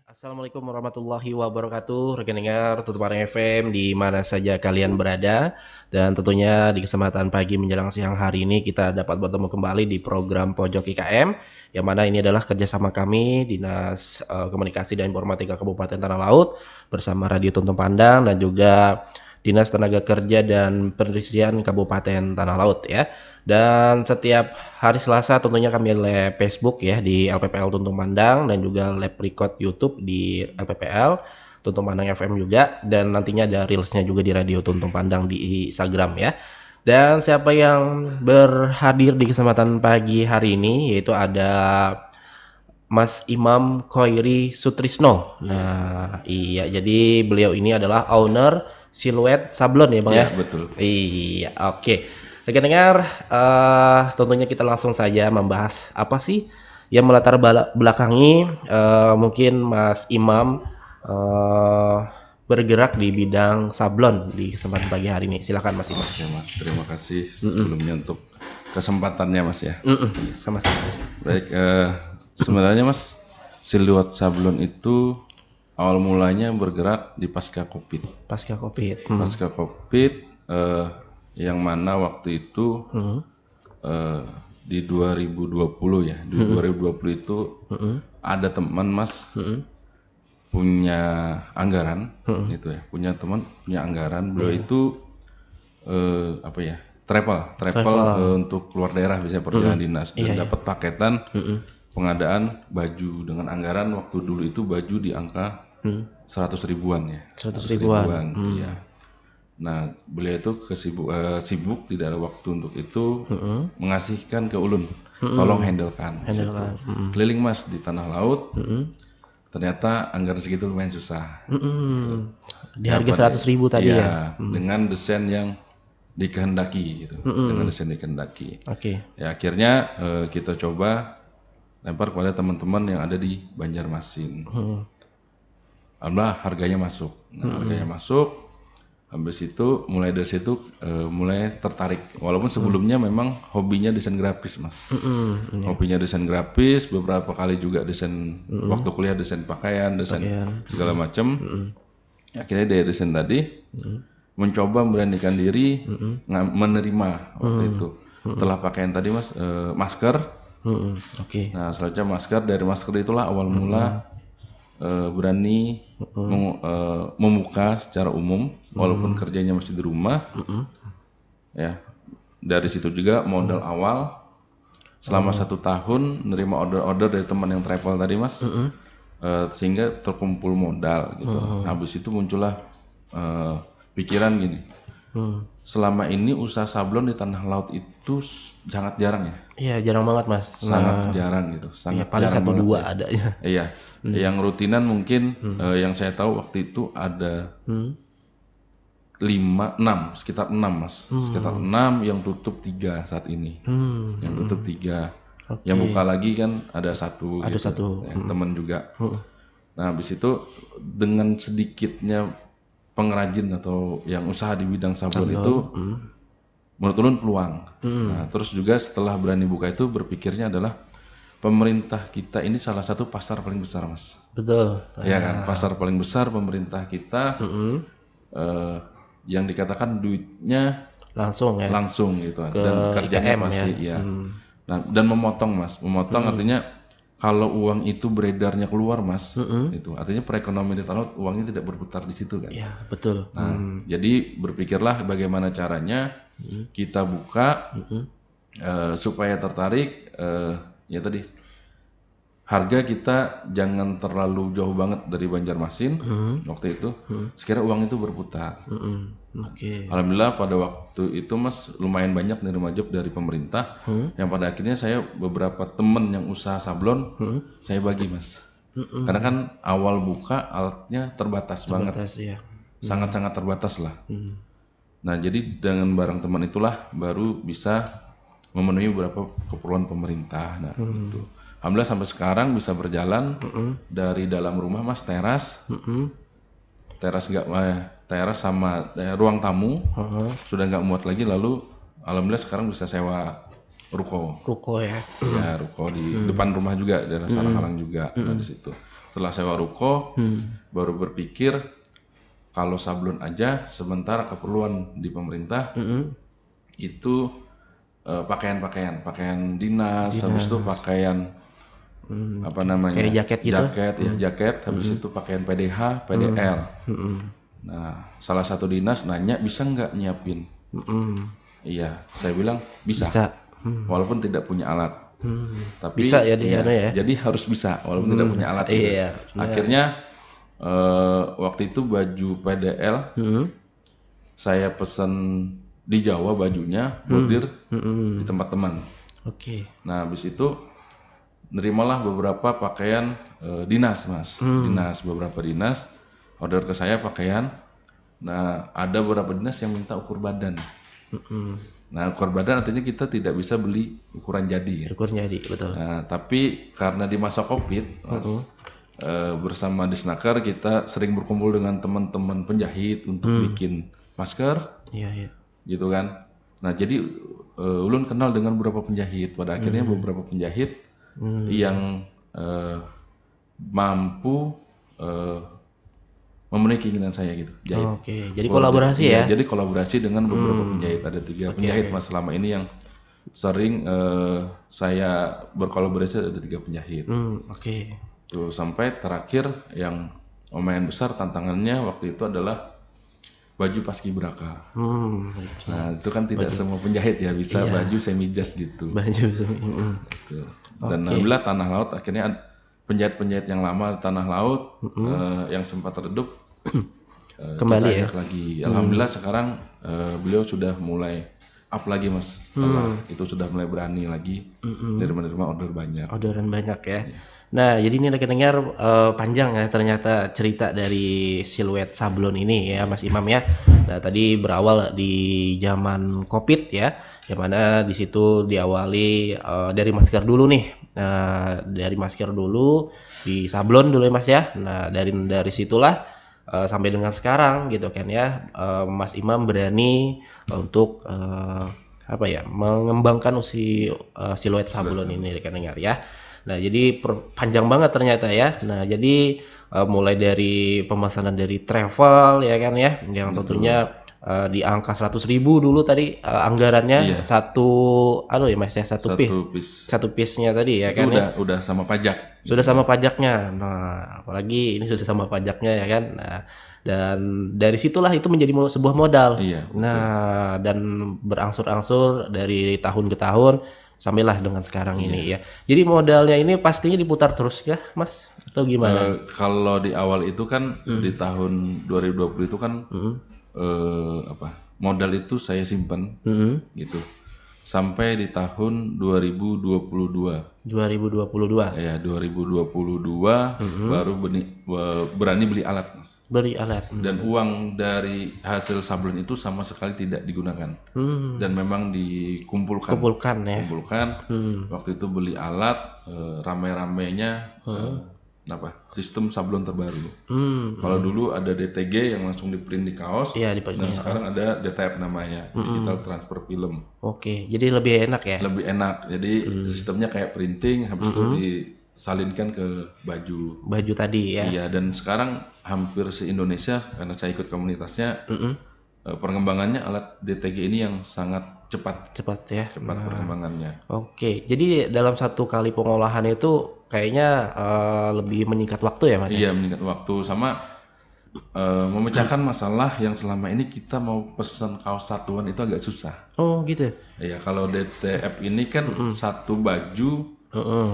Assalamualaikum warahmatullahi wabarakatuh, rekan dengar Tutup Areng FM di mana saja kalian berada. Dan tentunya di kesempatan pagi menjelang siang hari ini kita dapat bertemu kembali di program Pojok IKM, yang mana ini adalah kerjasama kami Dinas Komunikasi dan Informatika Kabupaten Tanah Laut bersama Radio Tuntung Pandang dan juga Dinas Tenaga Kerja dan Perindustrian Kabupaten Tanah Laut ya. Dan setiap hari Selasa tentunya kami live Facebook ya di LPPL Tuntung Pandang dan juga live record YouTube di LPPL Tuntung Pandang FM juga, dan nantinya ada reelsnya juga di Radio Tuntung Pandang di Instagram ya. Dan siapa yang berhadir di kesempatan pagi hari ini yaitu ada Mas Imam Khoiri Sutrisno. Nah, iya, jadi beliau ini adalah owner Siluet Sablon ya Bang Iya, ya? betul. Iya, oke. Rekan dengar, tentunya kita langsung saja membahas apa sih yang melatar belakangi mungkin Mas Imam bergerak di bidang sablon di kesempatan pagi hari ini. Silakan Mas Imam. Oke Mas, terima kasih sebelumnya untuk kesempatannya Mas ya. Sama-sama. Baik, sebenarnya Mas, Siluet Sablon itu awal mulanya bergerak di pasca Covid. Pasca Covid. Pasca Covid, yang mana waktu itu di 2020 ya, di 2020 itu ada teman Mas punya anggaran, gitu ya, punya teman punya anggaran, beliau itu apa ya, travel untuk keluar daerah, biasanya perjalanan dinas, dan dapat paketan pengadaan baju dengan anggaran waktu dulu itu baju di angka 100 ribuan ya, 100 ribuan. iya. Nah, beliau itu sibuk, tidak ada waktu untuk itu, mengasihkan ke ulun, tolong handlekan. Keliling Mas di tanah laut, ternyata anggaran segitu lumayan susah. Di harga 100 ribu tadi ya? Dengan desain yang dikehendaki gitu, dengan desain dikehendaki. Oke. Ya akhirnya kita coba lempar kepada teman-teman yang ada di Banjarmasin. Alhamdulillah harganya masuk. Nah, harganya masuk. Habis itu mulai dari situ mulai tertarik. Walaupun sebelumnya memang hobinya desain grafis Mas. Hobinya desain grafis, beberapa kali juga desain waktu kuliah desain pakaian, desain segala macam. Akhirnya dari desain tadi mencoba memberanikan diri menerima waktu itu. Setelah pakaian tadi Mas, masker. Nah selanjutnya masker, dari masker itulah awal mula berani membuka secara umum walaupun kerjanya masih di rumah. Ya, dari situ juga modal awal selama 1 tahun menerima order-order dari teman yang travel tadi Mas, sehingga terkumpul modal gitu. Habis itu muncullah pikiran gini, selama ini usaha sablon di tanah laut itu sangat jarang ya. Iya, jarang banget Mas. Sangat jarang gitu, sangat paling jarang 1-2 banget ada ya. Iya, yang rutinan mungkin yang saya tahu waktu itu ada 5, 6, sekitar 6 Mas, sekitar 6, yang tutup 3 saat ini, yang tutup 3, yang buka lagi kan ada 1 gitu, yang teman juga. Nah habis itu dengan sedikitnya pengrajin atau yang usaha di bidang sablon itu menurut ulun peluang. Nah terus juga setelah berani buka itu berpikirnya adalah pemerintah kita ini salah satu pasar paling besar Mas. Betul. Ya kan, pasar paling besar pemerintah kita, yang dikatakan duitnya Langsung ya. langsung gitu, dan kerjanya IKM pasti ya. Nah, dan memotong Mas, memotong artinya kalau uang itu beredarnya keluar Mas, itu artinya perekonomian di tanah laut uangnya tidak berputar di situ kan. Iya, betul. Nah, jadi berpikirlah bagaimana caranya kita buka supaya tertarik, ya tadi harga kita jangan terlalu jauh banget dari Banjarmasin waktu itu, sekira uang itu berputar. Alhamdulillah pada waktu itu Mas lumayan banyak nerima job dari pemerintah, yang pada akhirnya saya beberapa temen yang usaha sablon saya bagi Mas, karena kan awal buka alatnya terbatas banget, sangat-sangat terbatas lah. Nah jadi dengan barang teman itulah baru bisa memenuhi beberapa keperluan pemerintah. Nah gitu. Alhamdulillah sampai sekarang bisa berjalan dari dalam rumah Mas, teras sama ruang tamu sudah nggak muat lagi, lalu alhamdulillah sekarang bisa sewa ruko. Ruko ya. Ya ruko di depan rumah juga, daerah Saranghalang juga, di situ. setelah sewa ruko baru berpikir kalau sablon aja, sementara keperluan di pemerintah itu pakaian dinas, habis itu pakaian apa namanya, kayak jaket gitu, jaket, habis itu pakaian PDH, PDL. Nah, salah satu dinas nanya bisa nggak nyiapin? Iya, saya bilang bisa. Walaupun tidak punya alat. Tapi bisa ya dia ya. Jadi harus bisa walaupun tidak punya alat. Gitu. Iya. Akhirnya waktu itu baju PDL saya pesan di Jawa bajunya, bordir di tempat teman. Oke. Nah, habis itu nerimalah beberapa pakaian dinas, Mas. Beberapa dinas order ke saya pakaian. Nah, ada beberapa dinas yang minta ukur badan. Nah, ukur badan artinya kita tidak bisa beli ukuran jadi. Ukuran jadi, betul. Nah, tapi karena di masa Covid, Mas, bersama Disnaker kita sering berkumpul dengan teman-teman penjahit untuk bikin masker. Iya. Gitu kan. Nah, jadi ulun kenal dengan beberapa penjahit. Pada akhirnya beberapa penjahit yang mampu memenuhi keinginan saya gitu jahit. Oke. Jadi kolaborasi ya? Jadi kolaborasi dengan beberapa penjahit. Ada 3 penjahit Mas selama ini yang sering saya berkolaborasi, ada 3 penjahit. Oke. Tuh sampai terakhir yang lumayan besar tantangannya waktu itu adalah baju paskibraka. Nah, itu kan tidak semua penjahit ya bisa baju semi jas gitu. Gitu. Dan alhamdulillah Tanah Laut akhirnya penjahit-penjahit yang lama Tanah Laut yang sempat redup kembali ya lagi. Alhamdulillah sekarang beliau sudah mulai up lagi, Mas. Setelah itu sudah mulai berani lagi menerima order banyak. Orderan banyak ya. Nah, jadi ini dengar panjang ya ternyata cerita dari siluet sablon ini ya, Mas Imam ya. Nah, tadi berawal di zaman Covid ya, yang mana di situ diawali dari masker dulu nih. Nah, dari masker dulu, di sablon dulu ya Mas ya. Nah, dari situlah sampai dengan sekarang gitu kan ya, Mas Imam berani untuk mengembangkan siluet sablon ini dengar ya. Nah, jadi panjang banget ternyata ya. Nah, jadi mulai dari pemesanan dari travel ya kan ya, yang tentunya di angka 100.000 dulu tadi anggarannya satu Mas ya, satu piece-nya tadi ya itu kan udah sama pajak. Sudah sama pajaknya. Nah, apalagi ini sudah sama pajaknya ya kan. Nah, dan dari situlah itu menjadi sebuah modal. Nah, dan berangsur-angsur dari tahun ke tahun sampailah dengan sekarang ini ya. Jadi modalnya ini pastinya diputar terus ya, Mas? Atau gimana? Kalau di awal itu kan di tahun 2020 itu kan modal itu saya simpan gitu. Sampai di tahun 2022. 2022. Ya, 2022 baru berani beli alat, Mas. Beli alat. Dan uang dari hasil sablon itu sama sekali tidak digunakan. Dan memang dikumpulkan. Kumpulkan. Waktu itu beli alat, rame-ramenya sistem sablon terbaru. Kalau dulu ada DTG yang langsung di-print di kaos. Dan sekarang ada DTF namanya, Digital Transfer Film. Oke, jadi lebih enak ya? Lebih enak. Jadi sistemnya kayak printing, habis itu disalinkan ke baju. Baju tadi ya? Iya, dan sekarang hampir se-Indonesia, karena saya ikut komunitasnya, pengembangannya alat DTG ini yang sangat cepat ya? Cepat perkembangannya. Oke, jadi dalam satu kali pengolahan itu kayaknya lebih menyingkat waktu ya Mas? Iya, menyingkat waktu sama memecahkan masalah yang selama ini kita mau pesan kaos satuan itu agak susah. Oh gitu? Iya, kalau DTF ini kan satu baju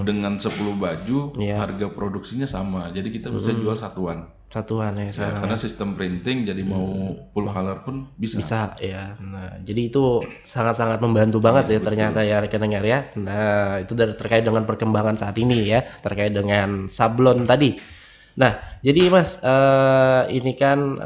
dengan 10 baju harga produksinya sama, jadi kita bisa jual satuan ya, karena sistem printing, jadi mau full color pun bisa ya. Nah, jadi itu sangat-sangat membantu banget ya ternyata ya rekan-rekan ya. Nah, itu terkait dengan perkembangan saat ini ya, terkait dengan sablon tadi. Nah, jadi Mas ini kan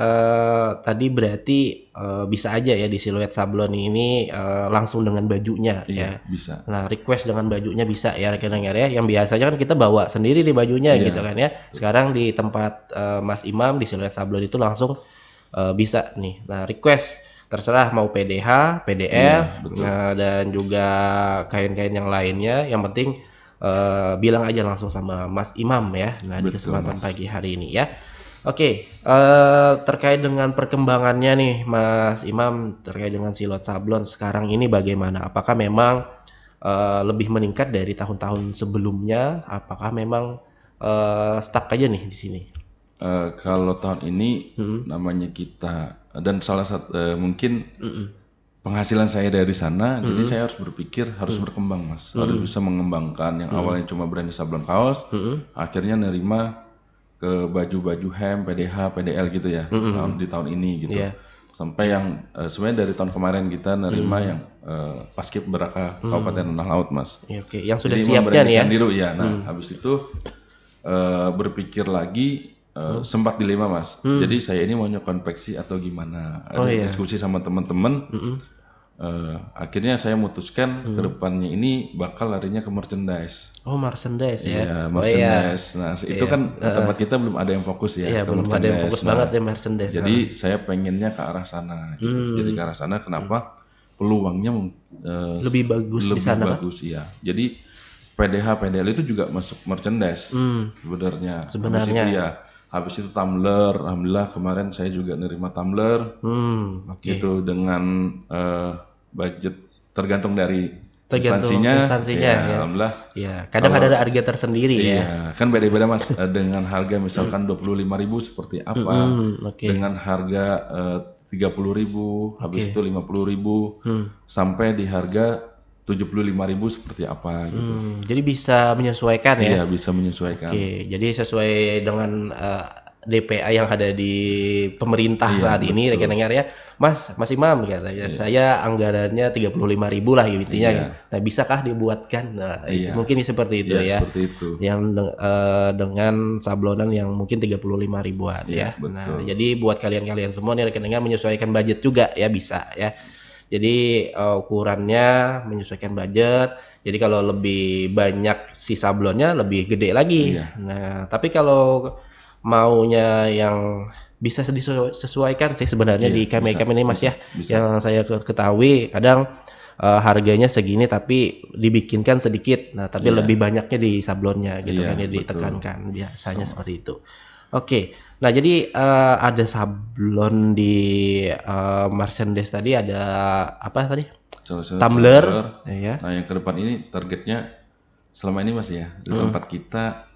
tadi berarti bisa aja ya di siluet sablon ini langsung dengan bajunya ya. Bisa. Nah, request dengan bajunya bisa ya rekan-rekan ya. Yang biasanya kan kita bawa sendiri di bajunya gitu kan ya. Sekarang di tempat Mas Imam di siluet sablon itu langsung bisa nih. Nah, request terserah mau PDH, PDL, dan juga kain-kain yang lainnya. Yang penting bilang aja langsung sama Mas Imam ya. Nah, di Betul, kesempatan Mas. pagi hari ini ya. Oke, terkait dengan perkembangannya nih Mas Imam, terkait dengan silot sablon sekarang ini bagaimana? Apakah memang lebih meningkat dari tahun-tahun sebelumnya? Apakah memang stuck aja nih di sini? Kalau tahun ini namanya kita dan salah satu mungkin penghasilan saya dari sana, jadi saya harus berpikir harus berkembang, Mas. Harus bisa mengembangkan yang awalnya cuma brand sablon kaos, akhirnya nerima ke baju-baju hem, PDH, PDL gitu ya, di tahun ini gitu. Iya. Sampai yang sebenarnya dari tahun kemarin kita nerima yang Paskib Braka Kabupaten Tanah Laut, Mas. Ya, oke, yang sudah Jadi siapnya nih ya. memberanikan diri ya. Nah, habis itu berpikir lagi sempat dilema, Mas. Jadi saya ini maunya konveksi atau gimana? Ada diskusi sama teman-teman. Akhirnya saya memutuskan ke depannya ini bakal larinya ke merchandise. Oh, merchandise ya. Iya, merchandise. Nah, itu kan tempat kita belum ada yang fokus ya Iya, ke belum ada yang fokus merchandise. banget ya merchandise. Jadi saya pengennya ke arah sana gitu. Jadi ke arah sana kenapa? Peluangnya Lebih bagus di lebih sana kan? bagus ya. Jadi PDH, PDL itu juga masuk merchandise sebenarnya. Habis itu ya, habis itu tumbler. Alhamdulillah kemarin saya juga nerima tumbler. Oke. Gitu dengan budget tergantung dari Tergantung instansinya ya. Alhamdulillah. Ya, kadang ada harga tersendiri ya. Iya, kan beda-beda, Mas. Dengan harga misalkan 25.000 seperti apa, Oke. dengan harga 30.000, habis itu 50.000, sampai di harga 75.000 seperti apa gitu. Jadi bisa menyesuaikan ya. Iya, bisa menyesuaikan. Oke, jadi sesuai dengan DPA yang ada di pemerintah saat ini, rekan-rekan ya. Mas Imam katanya, saya anggarannya 35.000 lah intinya. Nah, bisakah dibuatkan? Nah, itu mungkin seperti itu ya. Seperti itu. Yang dengan sablonan yang mungkin 35.000-an ya. Betul. Nah, jadi buat kalian-kalian semua nih rekan-rekan menyesuaikan budget juga ya, bisa ya. Jadi ukurannya menyesuaikan budget. Jadi kalau lebih banyak si sablonnya lebih gede lagi. Nah, tapi kalau maunya yang bisa disesuaikan sih sebenarnya di KMK ini Mas ya. Yang saya ketahui kadang harganya segini tapi dibikinkan sedikit. Nah, tapi lebih banyaknya di sablonnya gitu kan ya, ditekankan biasanya seperti itu. Oke. Nah, jadi ada sablon di merchandise tadi, ada apa tadi? Tumbler. Ya. Nah, yang ke depan ini targetnya selama ini Mas ya, di tempat kita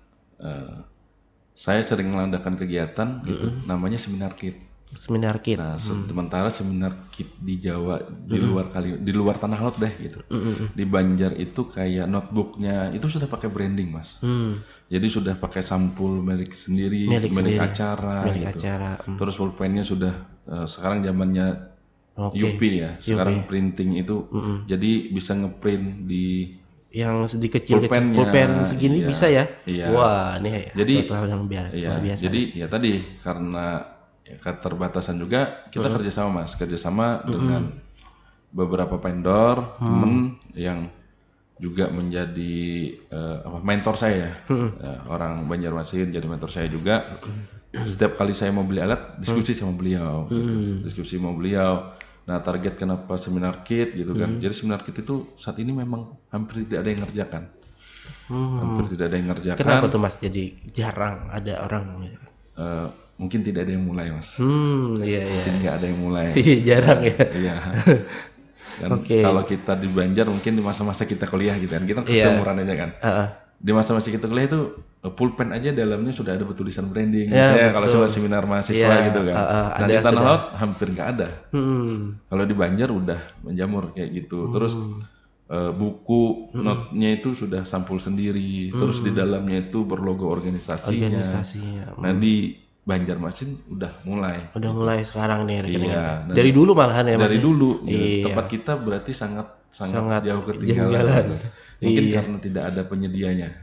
saya sering mengadakan kegiatan gitu, namanya seminar kit. Seminar kit. Nah, sementara seminar kit di Jawa di luar Tanah Laut deh gitu. Di Banjar itu kayak notebooknya itu sudah pakai branding, Mas. Jadi sudah pakai sampul milik sendiri, milik acara gitu. Terus pulpennya sudah sekarang zamannya UP ya. Sekarang printing itu jadi bisa ngeprint di yang sedikit kecil pulpen segini bisa ya. Wah, ini jadi hal yang biasa. Jadi ya tadi karena keterbatasan juga kita kerjasama dengan beberapa vendor temen yang juga menjadi mentor saya orang Banjarmasin, jadi mentor saya juga. Setiap kali saya mau beli alat diskusi sama beliau diskusi sama beliau. Nah, target kenapa seminar kit gitu kan. Jadi seminar kit itu saat ini memang hampir tidak ada yang ngerjakan. Hampir tidak ada yang ngerjakan. Kenapa tuh Mas jadi jarang ada orang? Mungkin tidak ada yang mulai, Mas. Iya. Mungkin nggak ada yang mulai. Jarang ya. Iya. Dan kalau kita di Banjar mungkin di masa-masa kita kuliah gitu kan. Kita seumuran aja kan. Di masa-masa kita kuliah itu pulpen aja dalamnya sudah ada tulisan branding. Misalnya kalau soal seminar mahasiswa gitu kan. Nah, di Tanah Laut hampir nggak ada. Kalau di Banjar udah menjamur kayak gitu. Terus buku notnya itu sudah sampul sendiri. Terus di dalamnya itu berlogo organisasinya. Nah, di Banjarmasin udah mulai. Udah mulai sekarang nih. Iya. Dari dulu malahan ya Mas. Dari dulu. Gitu. Tempat kita berarti sangat jauh ketinggalan. Mungkin karena tidak ada penyedianya.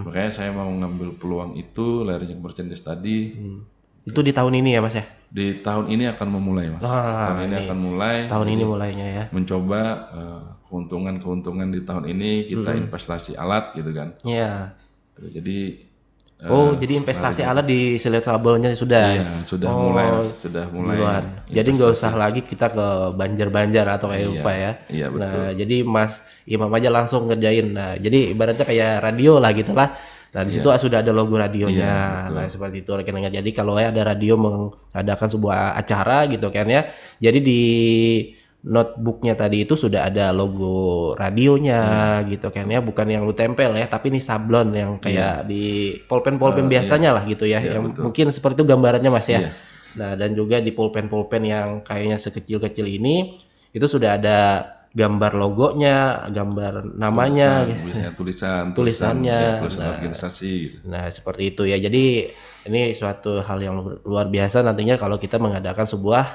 Makanya saya mau ngambil peluang itu, larinya merchandise tadi. Itu di tahun ini ya Mas ya? Di tahun ini akan memulai Mas. Tahun ini akan mulai. Tahun ini mulainya ya. Mencoba keuntungan di tahun ini kita investasi alat gitu kan. Iya. Jadi Oh, jadi investasi alat di Silet Sablonnya sudah. Iya, sudah mulai Mas, sudah mulai duluan. Jadi nggak usah lagi kita ke Banjar-Banjar atau kayak Iya, apa ya. iya betul. Nah, jadi Mas Imam aja langsung ngerjain. Nah, jadi ibaratnya kayak radio lah gitulah. Nah, di situ sudah ada logo radionya. Iya, betul. Nah, seperti itu rekan-rekan. Jadi kalau ada radio mengadakan sebuah acara gitu kan ya. Jadi di notebooknya tadi itu sudah ada logo radionya gitu kan ya, bukan yang lu tempel ya, tapi ini sablon yang kayak di pulpen-pulpen biasanya lah gitu ya, yang betul. mungkin seperti itu gambarannya Mas ya. Iya. Nah, dan juga di pulpen-pulpen yang kayaknya sekecil-kecil ini itu sudah ada gambar logonya, gambar namanya, Biasanya tulisannya. tulisan organisasi gitu. Nah, seperti itu ya. Jadi ini suatu hal yang luar biasa nantinya kalau kita mengadakan sebuah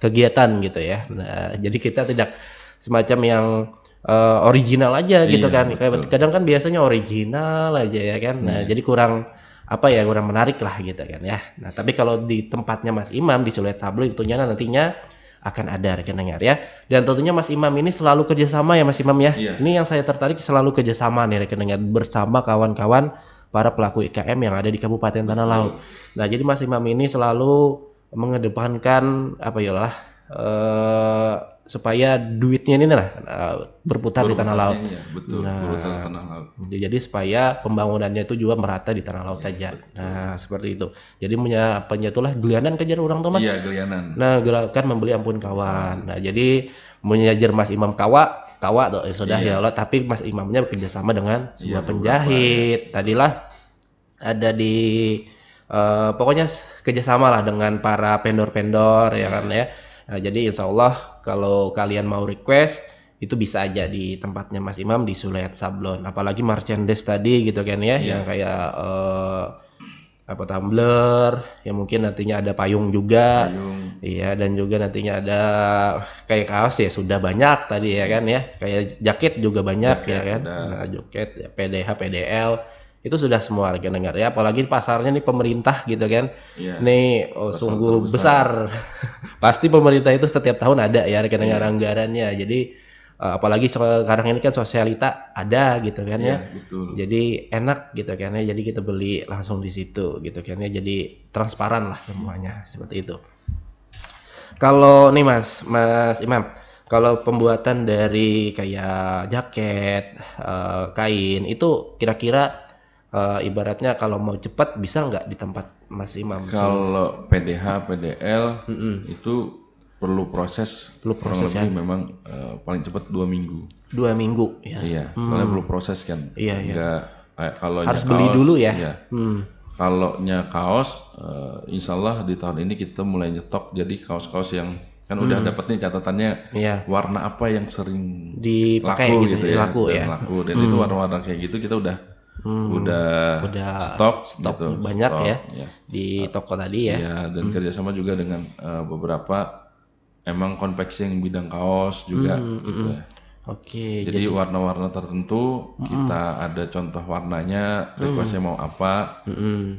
kegiatan gitu ya. Nah, jadi kita tidak semacam yang original aja gitu kan. Kadang kan biasanya original aja ya kan. Nah, jadi kurang kurang menarik lah gitu kan ya. Nah, tapi kalau di tempatnya Mas Imam di Silet Sablon tentunya nantinya akan ada rekan dengar ya. Dan tentunya Mas Imam ini selalu kerjasama ya Mas Imam ya. Ini yang saya tertarik selalu kerjasama nih rekan dengar bersama kawan-kawan para pelaku IKM yang ada di Kabupaten Tanah Laut. Nah, jadi Mas Imam ini selalu mengedepankan supaya duitnya ini berputar di tanah laut. Berputar di tanah laut. Jadi supaya pembangunannya itu juga merata di tanah laut saja. Betul. Nah, seperti itu. Jadi itulah gelianan kejar orang tuh Mas. Iya, gelianan. Nah, gerakan membeli ampun kawan. Nah, jadi menyajar Mas Imam kawa tuh sudah ya Allah, tapi Mas Imamnya bekerja sama dengan sebuah penjahit. Tadilah ada di pokoknya kerjasama lah dengan para vendor-vendor ya kan ya. Nah, jadi insya Allah kalau kalian mau request itu bisa aja di tempatnya Mas Imam di Silet Sablon. Apalagi merchandise tadi gitu kan ya, yang kayak tumbler, yang mungkin nantinya ada payung juga. Iya, dan juga nantinya ada kayak kaos ya sudah banyak tadi ya kan ya. Kayak jaket juga banyak ya kan. Nah, jaket ya, PDH, PDL itu sudah semua rekan dengar ya, apalagi pasarnya nih pemerintah gitu kan. Nih sungguh besar. Pasti pemerintah itu setiap tahun ada ya rekan dengar anggarannya. Jadi apalagi sekarang ini kan sosialita ada gitu kan ya. Betul. Jadi enak gitu kan ya. Jadi kita beli langsung di situ gitu kan ya. Jadi transparan lah semuanya seperti itu. Kalau nih Mas Imam, kalau pembuatan dari kayak jaket, kain itu kira-kira ibaratnya kalau mau cepat bisa nggak di tempat Mas Imam? Kalau PDH, PDL itu perlu proses kurang lebih memang paling cepat 2 minggu. 2 minggu ya. Iya, soalnya perlu proses kan. Iya. Kalau harus beli dulu ya. Iya. Kalau kaos, insya Allah di tahun ini kita mulai nyetok, jadi kaos-kaos yang kan udah dapet nih catatannya warna apa yang sering dipakai laku gitu ya, laku. Dan itu warna-warna kayak gitu kita udah stok gitu, banyak ya di toko tadi ya. Iya, dan kerjasama juga dengan beberapa emang konveksi yang bidang kaos juga gitu ya. Oke. Jadi warna-warna tertentu kita ada contoh warnanya, requestnya mau apa.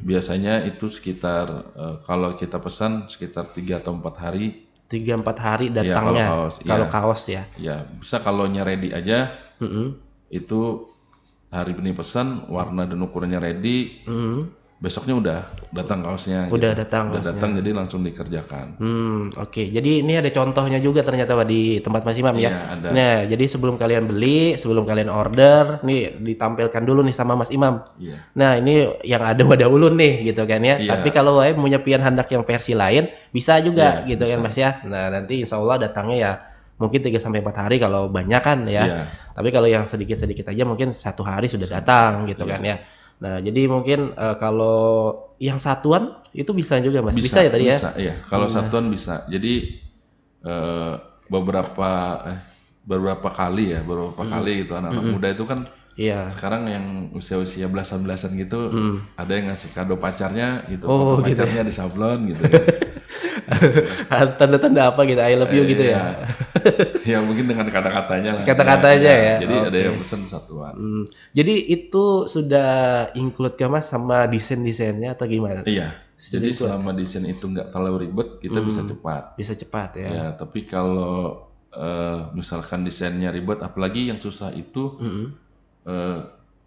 Biasanya itu sekitar kalau kita pesan sekitar 3 atau 4 hari. 3-4 hari datangnya. Kalau kaos ya. Ya, bisa kalau ready aja. Itu hari ini pesan, warna dan ukurannya ready. Besoknya udah datang kaosnya. Udah datang jadi langsung dikerjakan. Oke. Jadi ini ada contohnya juga ternyata di tempat Mas Imam ya. Ada. Nah, jadi sebelum kalian beli, sebelum kalian order, nih ditampilkan dulu nih sama Mas Imam. Nah, ini yang ada wadah ulun nih gitu kan ya. Tapi kalau punya pian hendak yang versi lain bisa juga gitu kan Mas ya. Nah, nanti insya Allah datangnya ya mungkin 3-4 hari kalau banyak kan ya. Tapi kalau yang sedikit-sedikit aja mungkin 1 hari sudah datang gitu kan ya. Nah, jadi mungkin kalau yang satuan itu bisa juga Mas. Bisa ya tadi ya? Bisa, iya. Kalau satuan bisa. Jadi beberapa kali gitu anak-anak muda itu kan sekarang yang usia-usia belasan-belasan gitu ada yang ngasih kado pacarnya gitu. Pacarnya di sablon gitu. Tanda-tanda apa gitu, I love you gitu ya. Ya mungkin dengan kata-katanya lah. Kata-katanya ya. Jadi ada yang pesen satuan. Jadi itu sudah include ke Mas sama desain-desainnya atau gimana? Iya. Jadi selama desain itu nggak terlalu ribet, kita bisa cepat. Bisa cepat ya. Ya, tapi kalau misalkan desainnya ribet, apalagi yang susah itu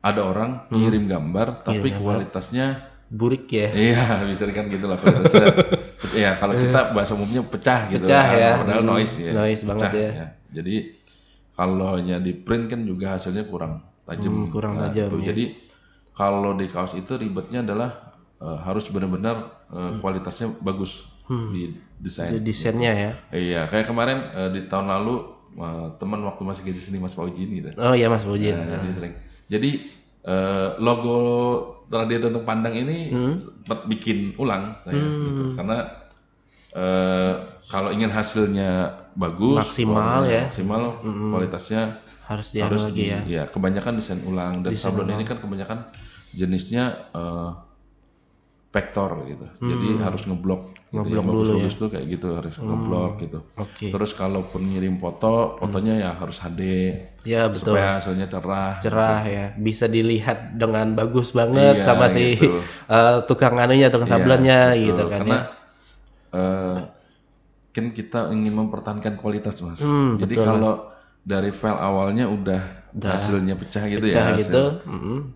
ada orang ngirim gambar tapi gambar. kualitasnya burik ya. iya bisa kan gitu lah kualitasnya. Ya kalau kita bahasa umumnya pecah gitu Pecah kan, ya. padahal noise ya. Noise banget Pecah, ya. Jadi kalau hanya di print kan juga hasilnya kurang tajam. Kurang tajam Itu. ya. Jadi kalau di kaos itu ribetnya adalah harus benar-benar kualitasnya bagus di desain. Itu desainnya ya. Iya, kayak kemarin di tahun lalu teman waktu masih kerja sini Mas Faujin gitu. Oh iya Mas Faujin. Jadi sering. Jadi logo Radio Tuntung Pandang ini sempat bikin ulang saya gitu. Karena kalau ingin hasilnya bagus, maksimal ya. Maksimal kualitasnya harus lagi ya. Ya, kebanyakan desain ulang dan sablon ini kan kebanyakan jenisnya vektor gitu. Jadi harus ngeblok gitu. Yang bagus-bagus tuh kayak gitu harus ngeblok gitu. Terus kalaupun ngirim fotonya ya harus HD. Ya betul. Supaya hasilnya cerah gitu. Ya. Bisa dilihat dengan bagus banget sama si tukang anunya, tukang sablonnya gitu kan. Karena kan kita ingin mempertahankan kualitas Mas. Jadi kalau dari file awalnya udah hasilnya pecah gitu ya. Gitu.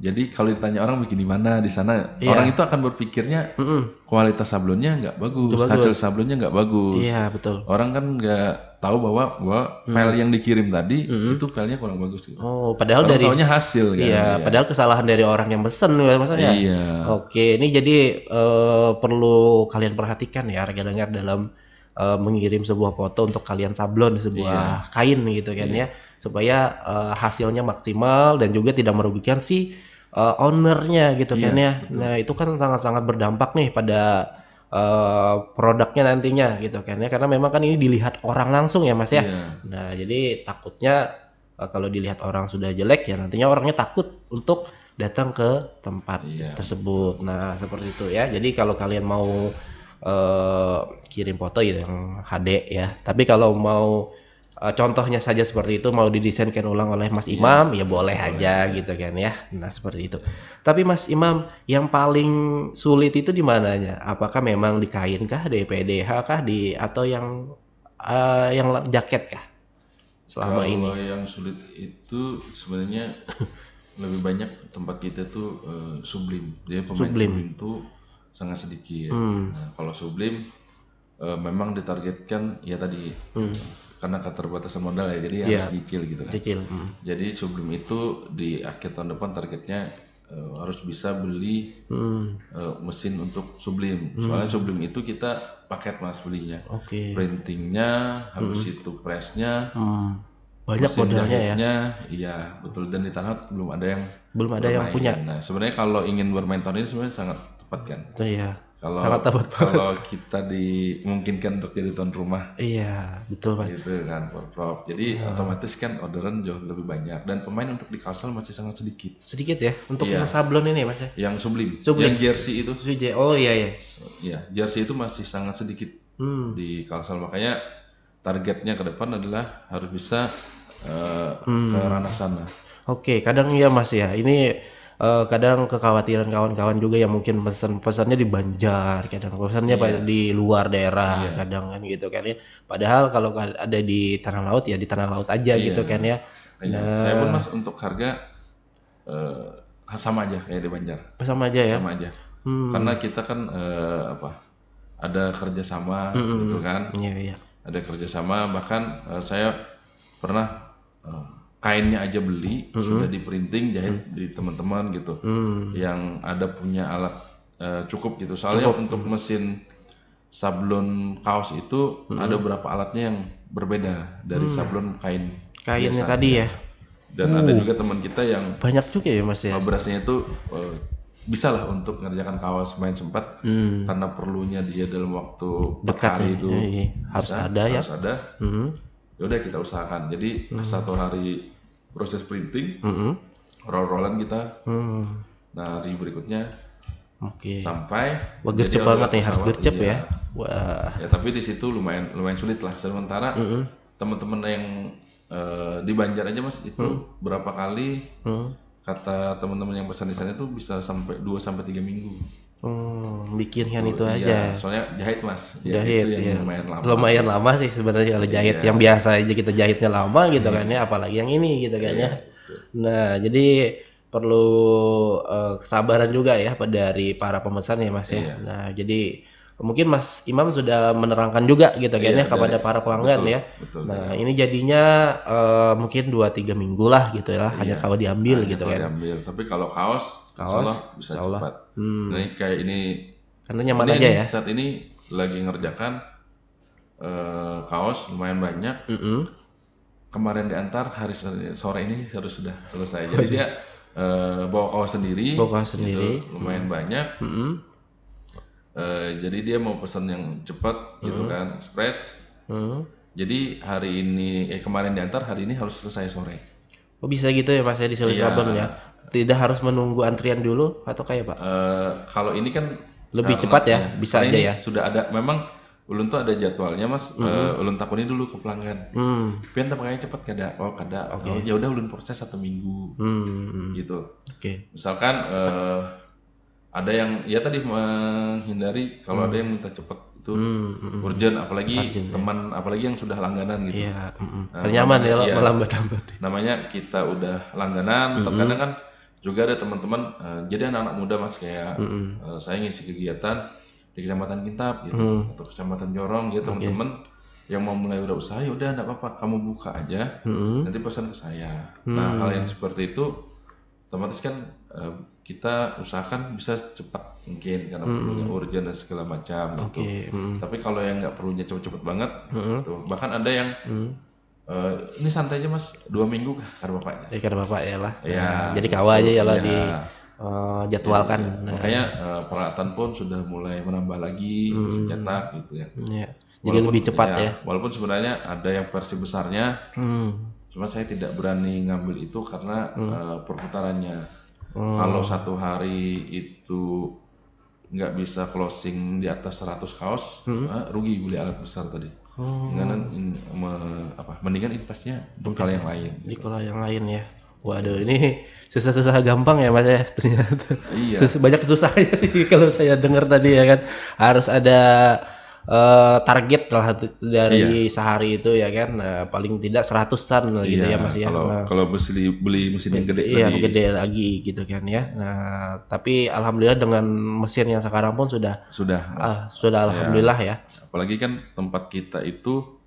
Jadi kalau ditanya orang bikin di mana di sana, orang itu akan berpikirnya kualitas sablonnya nggak bagus, hasil sablonnya nggak bagus. Iya betul. Orang kan nggak tahu bahwa file yang dikirim tadi itu filenya kurang bagus. Gitu. Oh, padahal dari taunya hasil kan. Iya, padahal kesalahan dari orang yang pesen maksudnya. Iya. Oke, ini jadi perlu kalian perhatikan ya, rekan dengar dalam mengirim sebuah foto untuk kalian sablon sebuah kain gitu kan ya, supaya hasilnya maksimal dan juga tidak merugikan si ownernya gitu kan ya. Betul. Nah itu kan sangat-sangat berdampak nih pada produknya nantinya gitu kan ya, karena memang kan ini dilihat orang langsung ya Mas ya. Nah jadi takutnya kalau dilihat orang sudah jelek ya nantinya orangnya takut untuk datang ke tempat tersebut. Nah seperti itu ya. Jadi kalau kalian mau kirim foto gitu yang HD ya, tapi kalau mau contohnya saja seperti itu mau didesainkan ulang oleh Mas Imam ya boleh aja gitu kan ya. Nah seperti itu. Tapi Mas Imam yang paling sulit itu di mananya? Apakah memang di kain kah, di PDH kah, atau yang jaket kah selama ini? Kalau yang sulit itu sebenarnya lebih banyak tempat kita tuh sublim. Jadi pemain sublim itu sangat sedikit. Nah, kalau sublim memang ditargetkan ya tadi karena keterbatasan modal ya, jadi harus cicil gitu kan. Jadi sublim itu di akhir tahun depan targetnya harus bisa beli mesin untuk sublim. Soalnya sublim itu kita paket Mas belinya. Printingnya, habis itu pressnya, banyak modalnya ya. Iya betul, dan di tanah belum ada yang punya. Nah sebenarnya kalau ingin bermain tahun ini sebenarnya sangat tepat kan. Iya. Kalau kita dimungkinkan untuk jadi tuan rumah. Iya betul Pak. Gitu kan prop. Jadi otomatis kan orderan jauh lebih banyak dan pemain untuk di Kalsel masih sangat sedikit. Sedikit ya untuk yang sablon ini Mas ya. Yang sublim. Yang jersey itu. Oh iya. Iya jersey itu masih sangat sedikit di Kalsel, makanya targetnya ke depan adalah harus bisa ke ranah sana. Oke, kadang ya Mas ya, ini kadang kekhawatiran kawan-kawan juga yang mungkin pesannya di Banjar, kadang pesannya di luar daerah, kadang kan gitu kan ya. Padahal kalau ada di tanah laut ya di tanah laut aja gitu kan ya. Saya pun Mas untuk harga sama aja kayak di Banjar. Sama aja ya. Sama aja. Karena kita kan ada kerjasama gitu kan. Iya. Ada kerjasama, bahkan saya pernah kainnya aja beli sudah di printing jahit di teman-teman gitu yang ada punya alat cukup gitu. Soalnya untuk mesin sablon kaos itu ada beberapa alatnya yang berbeda dari sablon kainnya biasa, tadi ya. Dan ada juga teman kita yang banyak juga ya Mas ya. Berasnya itu bisa lah untuk mengerjakan kaos main sempat karena perlunya dia dalam waktu dekat hari itu harus ada. Yaudah kita usahakan. Jadi 1 hari proses printing, roll-rollan kita. Nah hari berikutnya sampai gercep banget nih, harus gercep ya. Wah. Ya tapi di situ lumayan sulit lah. Sementara teman-teman yang di Banjar aja Mas itu berapa kali kata teman-teman yang pesan di sana itu bisa sampai 2-3 minggu. Bikin kan itu aja. Soalnya jahit Mas. Jahit itu yang lumayan lama sih sebenarnya kalau jahit. Yang biasa aja kita jahitnya lama gitu kan ya, apalagi yang ini gitu kan ya. Nah, jadi perlu kesabaran juga ya dari para pemesan ya Mas ya. Iya. Nah, jadi mungkin Mas Imam sudah menerangkan juga gitu kan Iya, ya kepada para pelanggan betul, ya. betul Nah, dari awal. ini jadinya mungkin 2-3 minggu lah gitu ya, hanya Iya, kalau diambil hanya gitu kalau kan. diambil. Tapi kalau kaos, insya Kaos, Allah bisa insya Allah. cepat. Nah, ini kayak ini, Karena nyaman aja ya. saat ini lagi ngerjakan kaos lumayan banyak. Kemarin diantar hari sore ini harus sudah selesai. Jadi dia bawa kaos sendiri, gitu, lumayan banyak. Jadi dia mau pesan yang cepat gitu kan, express. Jadi hari ini kemarin diantar, hari ini harus selesai sore. Oh bisa gitu ya Mas ya di Sales Laban ya. Tidak harus menunggu antrian dulu atau kayak Pak? Kalau ini kan Lebih cepat ya, bisa aja ya. Sudah ada, memang ulun tuh ada jadwalnya Mas. Ulun takuni dulu ke pelanggan. Pian pakainya cepat kada? Oh kada. Oh ya udah ulun proses 1 minggu. Gitu. Misalkan ada yang ya tadi menghindari kalau ada yang minta cepat itu urgent, apalagi teman, apalagi yang sudah langganan gitu. Iya, nyaman ya melambat-lambat. Namanya kita udah langganan, terkadang kan juga ada teman-teman, jadi anak-anak muda Mas kayak saya ngisi kegiatan di Kecamatan Kintab gitu atau Kecamatan Jorong gitu, teman-teman yang mau mulai udah usaha, ya udah enggak apa-apa, kamu buka aja, nanti pesan ke saya. Nah, hal yang seperti itu otomatis kan kita usahakan bisa cepat mungkin karena perlunya urgent dan segala macam gitu. Tapi kalau yang nggak perlunya cepet-cepet banget, tuh bahkan ada yang ini santai aja Mas, 2 minggu kata bapaknya. Karena bapak ya lah. Ya, Jadi kawa aja ya lah di jadwalkan. Makanya peralatan pun sudah mulai menambah lagi, mesin cetak gitu ya. Jadi lebih cepat ya. Walaupun sebenarnya ada yang versi besarnya, cuma saya tidak berani ngambil itu karena perputarannya. Kalau 1 hari itu nggak bisa closing di atas 100 kaos, rugi beli alat besar tadi. Mendingan investnya untuk hal yang lain. Di kalau yang lain ya. Waduh, ini susah-susah gampang ya Mas ya ternyata. Iya. Banyak susahnya sih kalau saya dengar tadi ya kan. Harus ada target lah dari sehari itu ya kan, paling tidak 100-an gitu ya Mas ya. Kalau beli mesin yang gede gede lagi gitu kan ya. Nah, tapi alhamdulillah dengan mesin yang sekarang pun sudah alhamdulillah ya. Apalagi kan tempat kita itu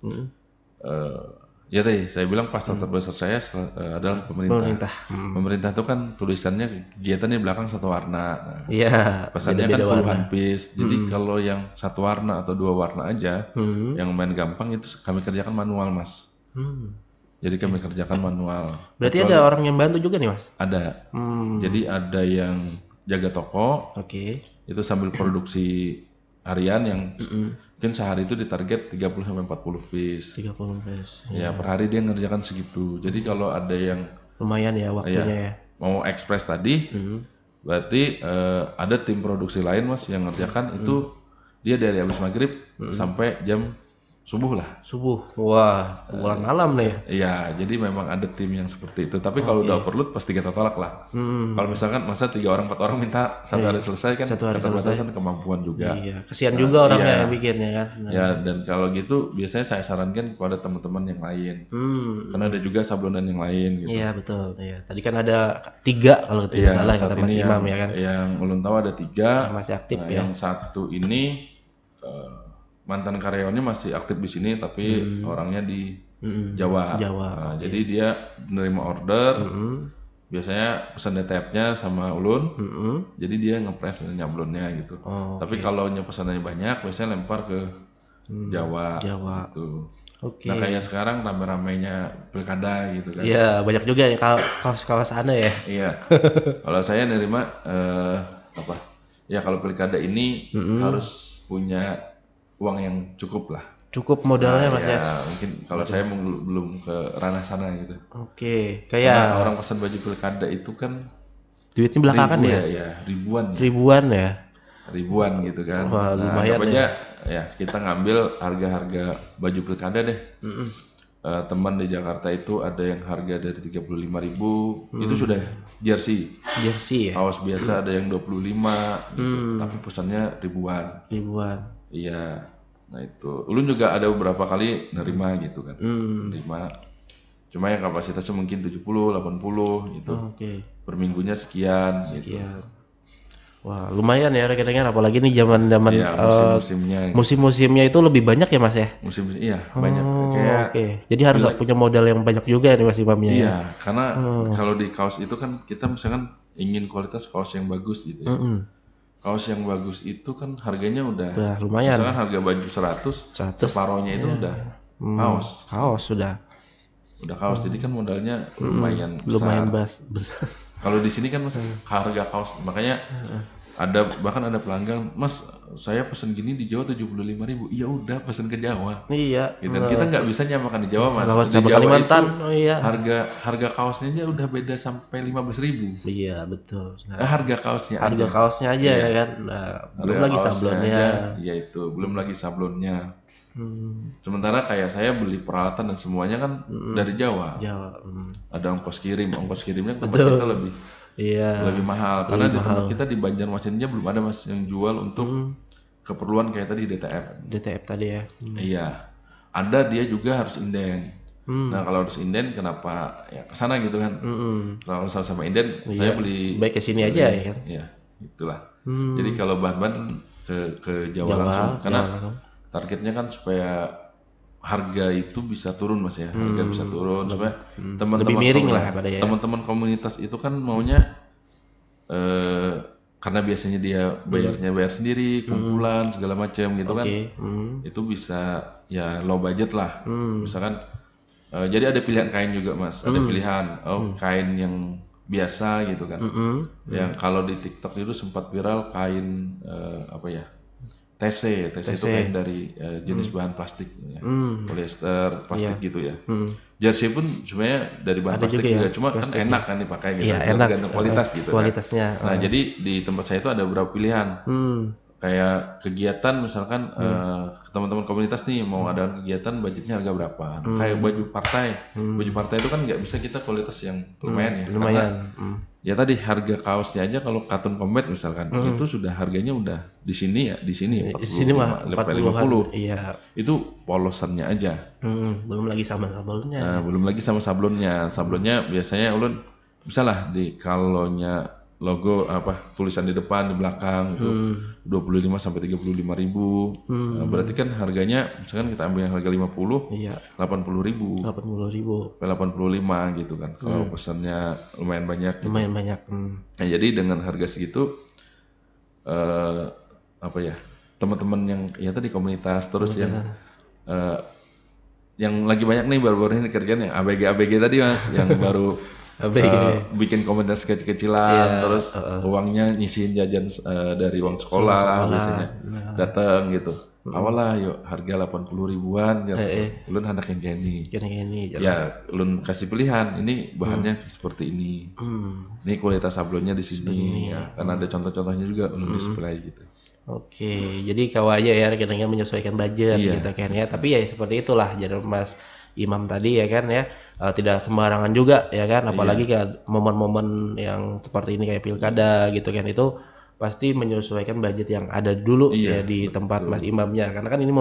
ya tadi saya bilang pasar terbesar saya adalah pemerintah. Pemerintah itu kan tulisannya kegiatan di belakang satu warna. Iya. Pesannya kan puluhan piece. Jadi kalau yang 1 warna atau 2 warna aja, yang main gampang itu kami kerjakan manual Mas. Jadi kami kerjakan manual. Berarti ada orang yang bantu juga nih Mas? Ada. Jadi ada yang jaga toko. Itu sambil produksi harian yang mungkin sehari itu ditarget 30-40 piece. 30 piece. Ya, per hari dia ngerjakan segitu. Jadi kalau ada yang lumayan ya waktunya ya. Mau ekspres tadi, berarti ada tim produksi lain Mas yang ngerjakan itu dia dari habis maghrib sampai jam subuh lah. Subuh. Wah, pulang malam nih. Iya, jadi memang ada tim yang seperti itu. Tapi kalau udah overload pasti kita tolak lah. Kalau misalkan masa 3 orang 4 orang minta 1 hari selesai kan keterbatasan kemampuan juga. Iya, kasihan juga orangnya yang bikinnya kan. Ya, dan kalau gitu biasanya saya sarankan kepada teman-teman yang lain. Karena ada juga sablonan yang lain gitu. Iya, betul. Iya. Tadi kan ada 3 kalau tidak salah kata Mas Imam ya kan. Yang ulun tahu ada 3. Yang masih aktif ya. Yang 1 ini mantan karyawannya masih aktif di sini tapi orangnya di Jawa. Nah, jadi dia menerima order, biasanya pesan DTF-nya sama ulun, jadi dia ngepres nyablonnya gitu. Tapi kalau pesanannya banyak, biasanya lempar ke Jawa. Gitu. Nah kayak sekarang rame-ramenya pilkada gitu kan. Iya, banyak juga ya kaos-kaos sana ya. Iya. Kalau saya nerima ya kalau pilkada ini harus punya uang yang cukup lah. Cukup modalnya Mas ya. Mungkin kalau saya belum ke ranah sana gitu. Kayak karena orang pesan baju pilkada itu kan duitnya belakangan ribuan ya. Ribuan gitu kan. Wah, lumayan ya kita ngambil harga-harga baju pilkada deh. Teman di Jakarta itu ada yang harga dari 35.000, itu sudah jersey ya. Kaos biasa ada yang 25 gitu. Tapi pesannya ribuan. Iya, nah itu. Ulun juga ada beberapa kali nerima gitu kan. Nerima. Cuma yang kapasitasnya mungkin 70, 80 gitu. per minggunya sekian gitu. Sekian. Wah, lumayan ya rekan-rekan, apalagi nih zaman-zaman Iya, musim-musimnya. musim-musimnya itu lebih banyak ya Mas ya? Iya, banyak. Kayak Oke. Jadi harus punya modal yang banyak juga nih Mas Imamnya ya. iya, karena kalau di kaos itu kan kita misalkan ingin kualitas kaos yang bagus gitu ya. Kaos yang bagus itu kan harganya udah lumayan. misalkan harga baju 100, separohnya itu udah kaos. Kaos sudah. Udah kaos, jadi kan modalnya lumayan Lumayan besar. besar. Kalau di sini kan Mas harga kaos, makanya bahkan ada pelanggan, Mas saya pesen gini di Jawa 75.000. Ya udah pesen ke Jawa. Iya. Gitu. Kita nggak bisa nyamakan di Jawa Mas. Lewat Di Jawa Kalimantan. itu harga kaosnya aja udah beda sampai 15.000. Iya betul. Harga kaosnya aja ya kan. Nah, belum lagi sablonnya. Iya itu, belum lagi sablonnya. Sementara kayak saya beli peralatan dan semuanya kan dari Jawa. Ada ongkos kirimnya ke tempat kita lebih mahal karena di tempat kita di Banjarmasinnya belum ada Mas yang jual untuk keperluan kayak tadi DTF tadi ya. Iya, ada, dia juga harus inden. Nah kalau harus inden kenapa ya kesana gitu kan. Kalau sama inden saya beli baik ke sini aja ya kan. Iya, itulah. Jadi kalau bahan-bahan ke Jawa langsung karena targetnya kan supaya harga itu bisa turun Mas ya, harga bisa turun supaya teman-teman komunitas itu kan maunya karena biasanya dia bayar sendiri, kumpulan segala macam gitu kan, itu bisa ya low budget lah, misalkan jadi ada pilihan kain juga Mas, ada pilihan kain yang biasa gitu kan, yang kalau di TikTok itu sempat viral kain TC itu kain dari jenis bahan plastik ya. Polyester, plastik gitu ya. Jersey pun sebenarnya dari bahan plastik juga, cuma kan enak kan dipakai gitu. Iya, enak. Tergantung kualitas gitu kualitasnya. Nah, jadi di tempat saya itu ada beberapa pilihan. Kayak kegiatan misalkan teman-teman komunitas nih mau ada kegiatan budgetnya harga berapa. Kayak baju partai itu kan nggak bisa kita kualitas yang lumayan ya. Lumayan. Ya tadi harga kaosnya aja kalau Cotton Combat misalkan itu sudah harganya udah di sini 40, 50. Iya. Itu polosannya aja. Belum lagi sama sablonnya. Nah, belum lagi sama sablonnya. Sablonnya biasanya ulun misalnya di kalonya logo tulisan di depan di belakang itu 25 sampai 35.000. Nah, berarti kan harganya misalkan kita ambil yang harga 50, 80.000. 85 gitu kan. Kalau pesannya lumayan banyak. Lumayan banyak. Nah, jadi dengan harga segitu teman-teman yang ya tadi komunitas terus yang lagi banyak nih baru-baru ini kerjaan yang ABG tadi Mas, yang baru bikin komunitas kecil-kecilan, terus uangnya nyisihin jajan dari uang sekolah biasanya datang gitu. Awal lah yuk harga 80.000-an ulun hendak yang gini. Ya ulun kasih pilihan, ini bahannya seperti ini. Ini kualitas sablonnya di sini ya. Karena ada contoh-contohnya juga ulun display gitu. Oke, jadi kawaja ya kadang-kadang menyesuaikan budget gitu kan ya. Tapi ya seperti itulah jadi Mas Imam tadi ya kan ya, tidak sembarangan juga ya kan, apalagi kayak momen-momen yang seperti ini kayak pilkada gitu kan, itu pasti menyesuaikan budget yang ada dulu ya di tempat Mas Imamnya, karena kan ini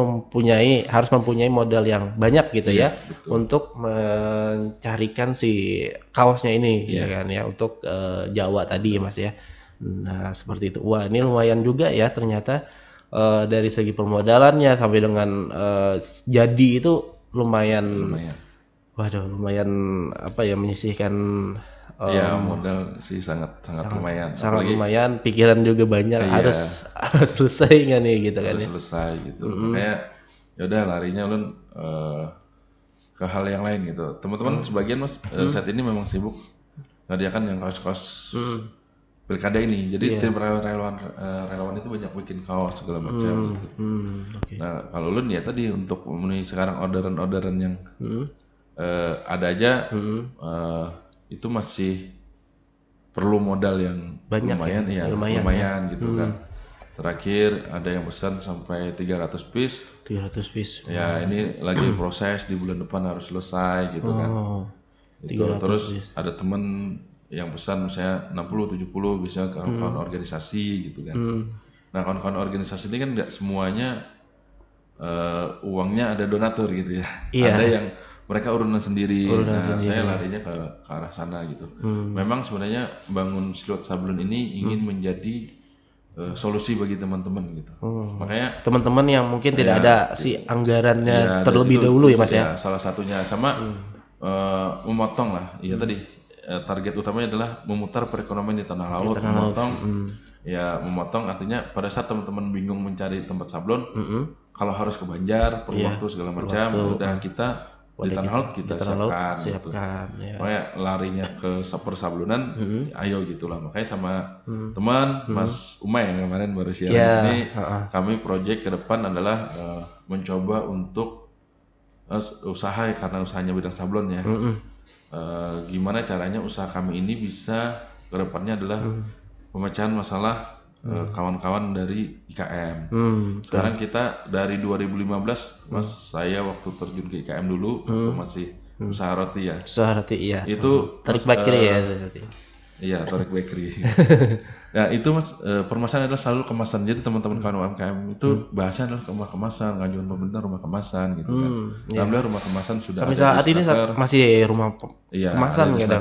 harus mempunyai modal yang banyak gitu ya untuk mencarikan si kaosnya ini ya kan ya, untuk Jawa tadi ya Mas ya. Nah seperti itu. Wah ini lumayan juga ya ternyata, dari segi permodalannya sampai dengan jadi itu lumayan. Waduh lumayan menyisihkan modal sih sangat lumayan. Sangat lumayan, pikiran juga banyak, harus selesai nggak nih gitu kan. Harus selesai gitu. Kayak ya udah larinya ulun ke hal yang lain gitu. Teman-teman sebagian Mas saat ini memang sibuk ngadakan yang kaos-kaos pilkada ini. Jadi tim relawan itu banyak bikin kaos segala macam gitu. Nah, kalau ulun ya tadi untuk memenuhi sekarang orderan-orderan yang ada aja itu masih perlu modal yang banyak, lumayan gitu kan. Terakhir ada yang pesan sampai 300 piece. Ya ini lagi proses, di bulan depan harus selesai gitu kan. Terus ada temen yang pesan misalnya 60-70 bisa kawan-kawan organisasi gitu kan. Nah kawan-kawan organisasi ini kan nggak semuanya uangnya ada donatur gitu ya. Ada yang mereka urunan sendiri. Urunan Nah, sendiri. saya larinya ke arah sana gitu. Memang sebenarnya bangun Silhouette Sablon ini ingin menjadi solusi bagi teman-teman gitu. Makanya teman-teman yang mungkin tidak ya, ada si anggarannya ya, dan terlebih itu dahulu ya Mas ya. salah satunya sama memotong lah. Iya tadi target utamanya adalah memutar perekonomian di tanah laut, memotong. Ya memotong artinya pada saat teman-teman bingung mencari tempat sablon, kalau harus ke Banjar, perlu waktu segala macam, udah kita di tanah laut kita siapkan. Gitu. Ya. Makanya larinya ke persablonan, ayo gitulah. Makanya sama teman Mas Umay yang kemarin baru siaran di sini, kami project ke depan adalah mencoba untuk usaha karena usahanya bidang sablon ya. Gimana caranya usaha kami ini bisa ke depannya adalah pemecahan masalah kawan-kawan dari IKM. Sekarang kita dari 2015, Mas, saya waktu terjun ke IKM dulu, waktu masih usaha roti ya. Usaha roti iya. Itu Tarik bakery ya. Iya, Tarik Bakery. Nah itu Mas, permasalahan adalah selalu kemasan. Jadi teman-teman kawan UMKM itu bahasanya adalah rumah kemasan, ngajuan pemerintah rumah kemasan gitu kan. Alhamdulillah rumah kemasan sudah sampai ada saat di ini Snaker. masih rumah kemasan di gitu.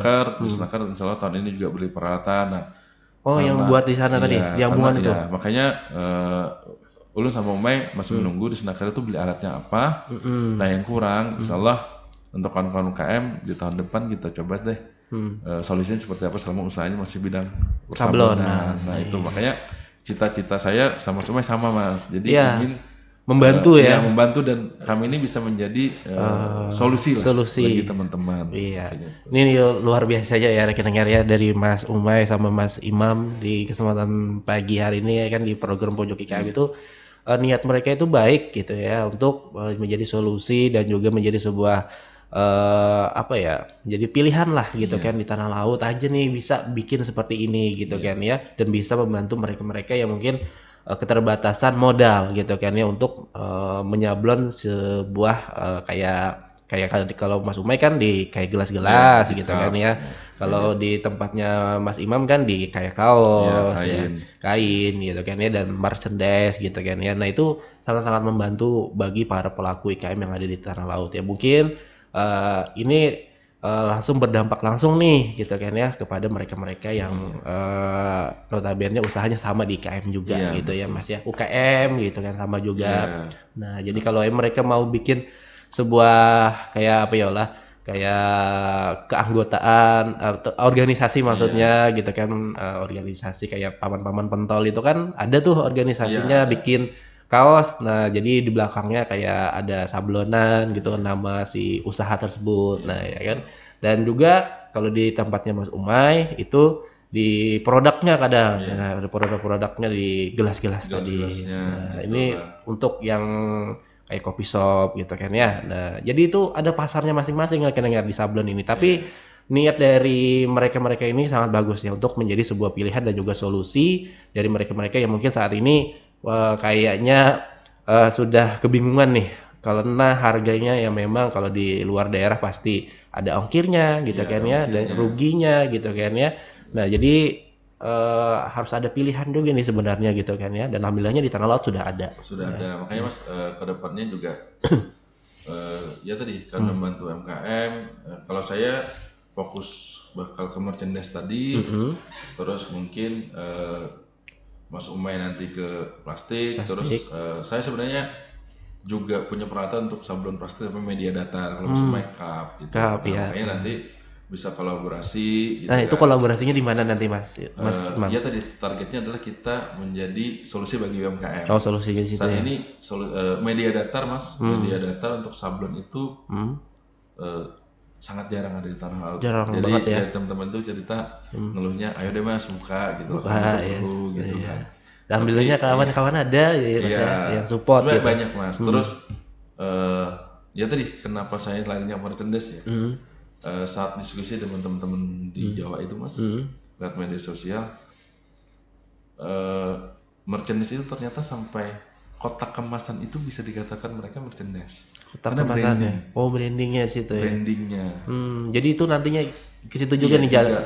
Di Snaker insya Allah tahun ini juga beli peralatan. Nah, yang buat di sana tadi, yang bungan itu. Makanya Ulun sama Umay masih menunggu di Snaker itu beli alatnya apa. Nah yang kurang, insya Allah untuk kawan-kawan UMKM di tahun depan kita coba deh. Solusinya seperti apa selama usahanya masih bidang persablonan. Nah itu makanya cita-cita saya sama Umay sama Mas. Jadi ingin membantu membantu dan kami ini bisa menjadi solusi bagi teman-teman. Iya. Ini luar biasa saja ya rekan-rekan ya dari Mas Umay sama Mas Imam di kesempatan pagi hari ini ya kan di program Pojok IKM itu niat mereka itu baik gitu ya untuk menjadi solusi dan juga menjadi sebuah jadi pilihan lah gitu kan di tanah laut aja nih bisa bikin seperti ini gitu kan ya dan bisa membantu mereka-mereka yang mungkin keterbatasan modal gitu kan ya untuk menyablon sebuah kayak kalau Mas Umay kan di kayak gelas-gelas gitu kan ya. Kalau di tempatnya Mas Imam kan di kayak kaos, kain gitu kan ya dan merchandise gitu kan ya. Nah itu sangat-sangat membantu bagi para pelaku IKM yang ada di tanah laut ya. Mungkin ini langsung berdampak langsung nih gitu kan ya kepada mereka-mereka yang notabene usahanya sama di IKM juga gitu ya Mas ya, UKM gitu kan sama juga. Nah jadi kalau mereka mau bikin sebuah kayak kayak keanggotaan organisasi maksudnya gitu kan, organisasi kayak paman-paman pentol itu kan ada tuh organisasinya bikin kaos. Nah, jadi di belakangnya kayak ada sablonan gitu nama si usaha tersebut. Nah, ya kan. Dan juga kalau di tempatnya Mas Umay itu di produknya kadang produk-produknya di gelas-gelas tadi. Nah, ini untuk yang kayak kopi shop gitu kan ya. Nah, jadi itu ada pasarnya masing-masing kan di sablon ini. Tapi niat dari mereka-mereka ini sangat bagus ya untuk menjadi sebuah pilihan dan juga solusi dari mereka-mereka yang mungkin saat ini kayaknya sudah kebingungan nih karena harganya yang memang kalau di luar daerah pasti ada ongkirnya gitu kan ya dan ruginya gitu kan ya. Nah jadi harus ada pilihan juga nih sebenarnya gitu kan ya dan alhamdulillahnya di tanah laut sudah ada. Makanya Mas kedepannya juga ya tadi karena membantu UMKM. Kalau saya fokus bakal ke merchandise tadi, terus mungkin Mas Umay nanti ke plastik. Terus saya sebenarnya juga punya peralatan untuk sablon plastik tapi media datar. Kalau Mas Umay cup gitu. Makanya nanti bisa kolaborasi gitu. Nah, itu kolaborasinya di mana nanti Mas? Ya tadi targetnya adalah kita menjadi solusi bagi UMKM. Oh, solusinya di situ. Saat ini media datar Mas, media datar untuk sablon itu sangat jarang ada di tanah laut. Jadi dari teman-teman tuh cerita ngeluhnya, ayo deh Mas buka gitu, gitu kan. Alhamdulillahnya kawan-kawan ada yang support gitu. Banyak Mas. Terus ya tadi kenapa saya larinya merchandise ya? Saat diskusi dengan teman-teman di Jawa itu Mas, lewat media sosial, merchandise itu ternyata sampai kotak kemasan itu bisa dikatakan mereka merchandise. Kotak kemasannya. Brandingnya situ ya. Brandingnya. Jadi itu nantinya ke situ juga nih jalan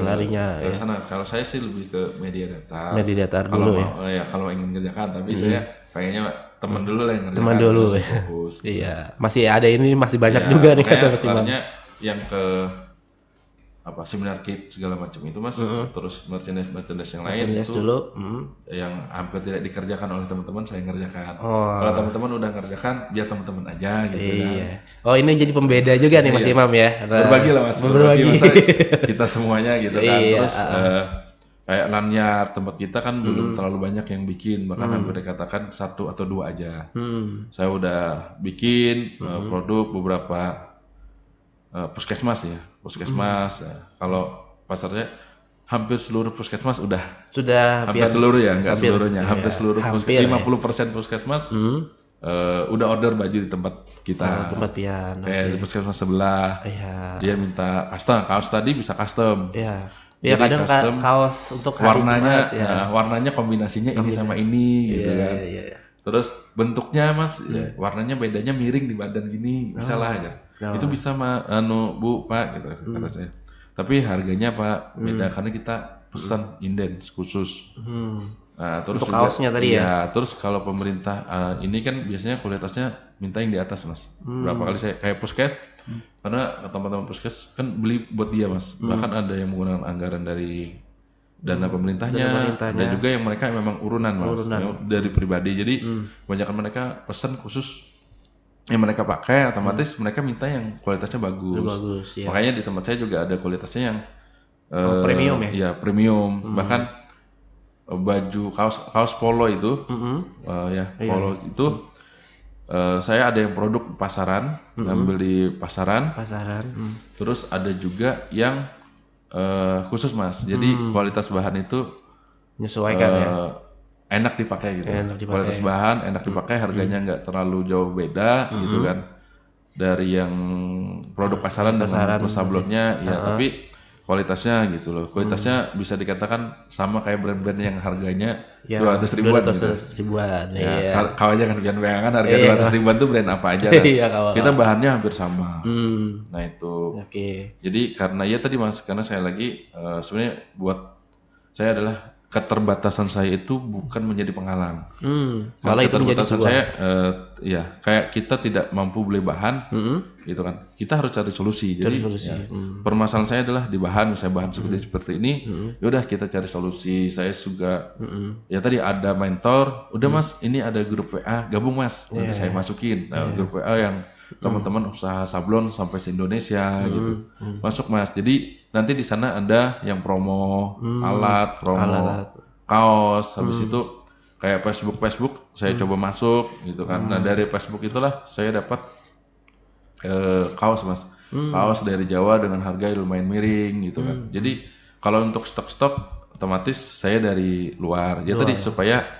larinya ke sana. Kalau saya sih lebih ke media datar. Media datar dulu ya. Kalau ingin mengerjakan, tapi saya pengennya teman dulu lah yang ngerjakan. Teman dulu. langsung fokus. Iya, masih ada ini masih banyak Ya, juga nih makanya kata Mas Imam. kelarnya yang ke apa seminar kit segala macam itu Mas, terus merchandise yang lain Merchandise itu dulu. yang hampir tidak dikerjakan oleh teman-teman saya ngerjakan. Oh. Kalau teman-teman udah ngerjakan biar teman-teman aja gitu kan. Iya. Oh, ini jadi pembeda juga nih Mas Iya. Imam ya. Berbagi lah Mas, berbagi masa kita semuanya gitu kan. Iya, Terus kayak lanyard tempat kita kan belum terlalu banyak yang bikin, bahkan hampir dikatakan 1 atau 2 aja. Saya udah bikin produk beberapa puskesmas ya, puskesmas. Kalau pasarnya hampir seluruh puskesmas udah. Sudah Hampir seluruh ya, nggak seluruhnya. Hampir iya, seluruh hampir, 50% puskesmas udah order baju di tempat kita. tempat pian. Kayak di puskesmas sebelah. Iya. Dia minta custom, kaos tadi bisa custom. Iya. Ya Jadi kadang custom, kaos untuk hari warnanya Jumat, ya. warnanya kombinasinya ini sama ini gitu kan. Iya. Terus bentuknya Mas, ya, warnanya bedanya miring di badan gini, bisa lah ya. Itu bisa Bu, Pak gitu kata saya. Tapi harganya Pak beda karena kita pesan inden khusus. Nah, terus Untuk juga, kaosnya tadi ya? terus kalau pemerintah ini kan biasanya kualitasnya minta yang di atas Mas. Berapa kali saya kayak puskes, karena teman-teman puskes kan beli buat dia Mas. Bahkan ada yang menggunakan anggaran dari dana pemerintahnya, dan juga yang mereka memang urunan Mas, dari pribadi. Jadi kebanyakan mereka pesan khusus yang mereka pakai, otomatis mereka minta yang kualitasnya bagus. Ya. Makanya di tempat saya juga ada kualitasnya yang premium ya? Ya premium. Bahkan baju kaos polo itu, polo itu saya ada yang produk pasaran, ngambil di pasaran. Terus ada juga yang khusus Mas. Jadi kualitas bahan itu menyesuaikan ya. Enak dipakai gitu. Kualitas bahan enak dipakai, harganya nggak terlalu jauh beda gitu kan. Dari yang produk pasaran dengan sablonnya ya, tapi kualitasnya gitu loh. Kualitasnya bisa dikatakan sama kayak brand-brand yang harganya 200 ribuan. 200 ribuan. Ya, kau aja kan bayangan harga 200 ribuan tuh brand apa aja lah. Kita bahannya hampir sama. Nah itu. Jadi karena ya tadi Mas, karena saya lagi sebenarnya buat saya adalah keterbatasan saya itu bukan menjadi penghalang. Malah itu menjadi sebuah saya kayak kita tidak mampu beli bahan gitu kan. Kita harus cari solusi. Jadi permasalahan saya adalah di bahan, misalnya bahan seperti ini, yaudah kita cari solusi. Saya juga ya tadi ada mentor, udah Mas, ini ada grup WA, gabung Mas. Nanti saya masukin grup WA yang teman-teman usaha sablon sampai se-Indonesia gitu. Masuk Mas. Jadi nanti di sana ada yang promo alat, kaos, habis itu kayak Facebook saya coba masuk gitu kan. Nah, dari Facebook itulah saya dapat kaos Mas. Kaos dari Jawa dengan harga lumayan miring gitu kan. Jadi kalau untuk stok otomatis saya dari luar. Ya tadi supaya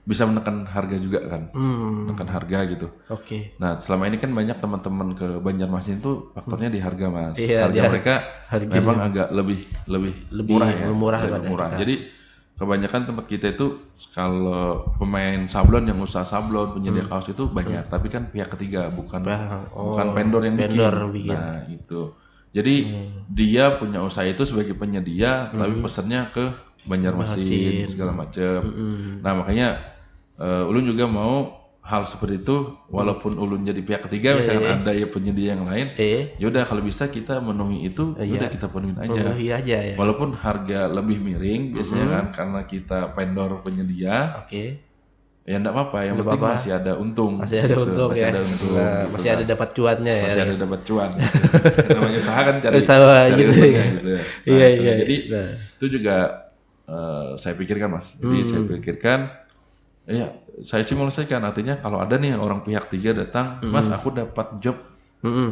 bisa menekan harga juga kan, menekan harga gitu. Nah selama ini kan banyak teman-teman ke Banjarmasin itu faktornya di harga Mas. Harga mereka memang agak lebih murah ya, lebih murah. Jadi kebanyakan tempat kita itu kalau pemain sablon yang usaha sablon, penyedia kaos itu banyak, tapi kan pihak ketiga bukan vendor yang bikin. Nah itu. Jadi dia punya usaha itu sebagai penyedia, tapi pesannya ke Banjarmasin segala macam. Nah makanya Ulun juga mau hal seperti itu, walaupun Ulun jadi pihak ketiga, misalkan ada ya penyedia yang lain, yaudah kalau bisa kita memenuhi itu, udah kita penuhin aja. Walaupun harga lebih miring biasanya kan, karena kita vendor penyedia, ya enggak apa-apa, yang penting masih ada untung. Masih ada untung masih ya. ada untung, Masih ada dapat cuannya ya. Masih ada dapat cuan. Namanya usaha kan cari gitu ya. Gitu ya. Jadi itu juga saya pikirkan Mas. Jadi saya pikirkan saya simulasikan, artinya kalau ada nih orang pihak tiga datang, Mas aku dapat job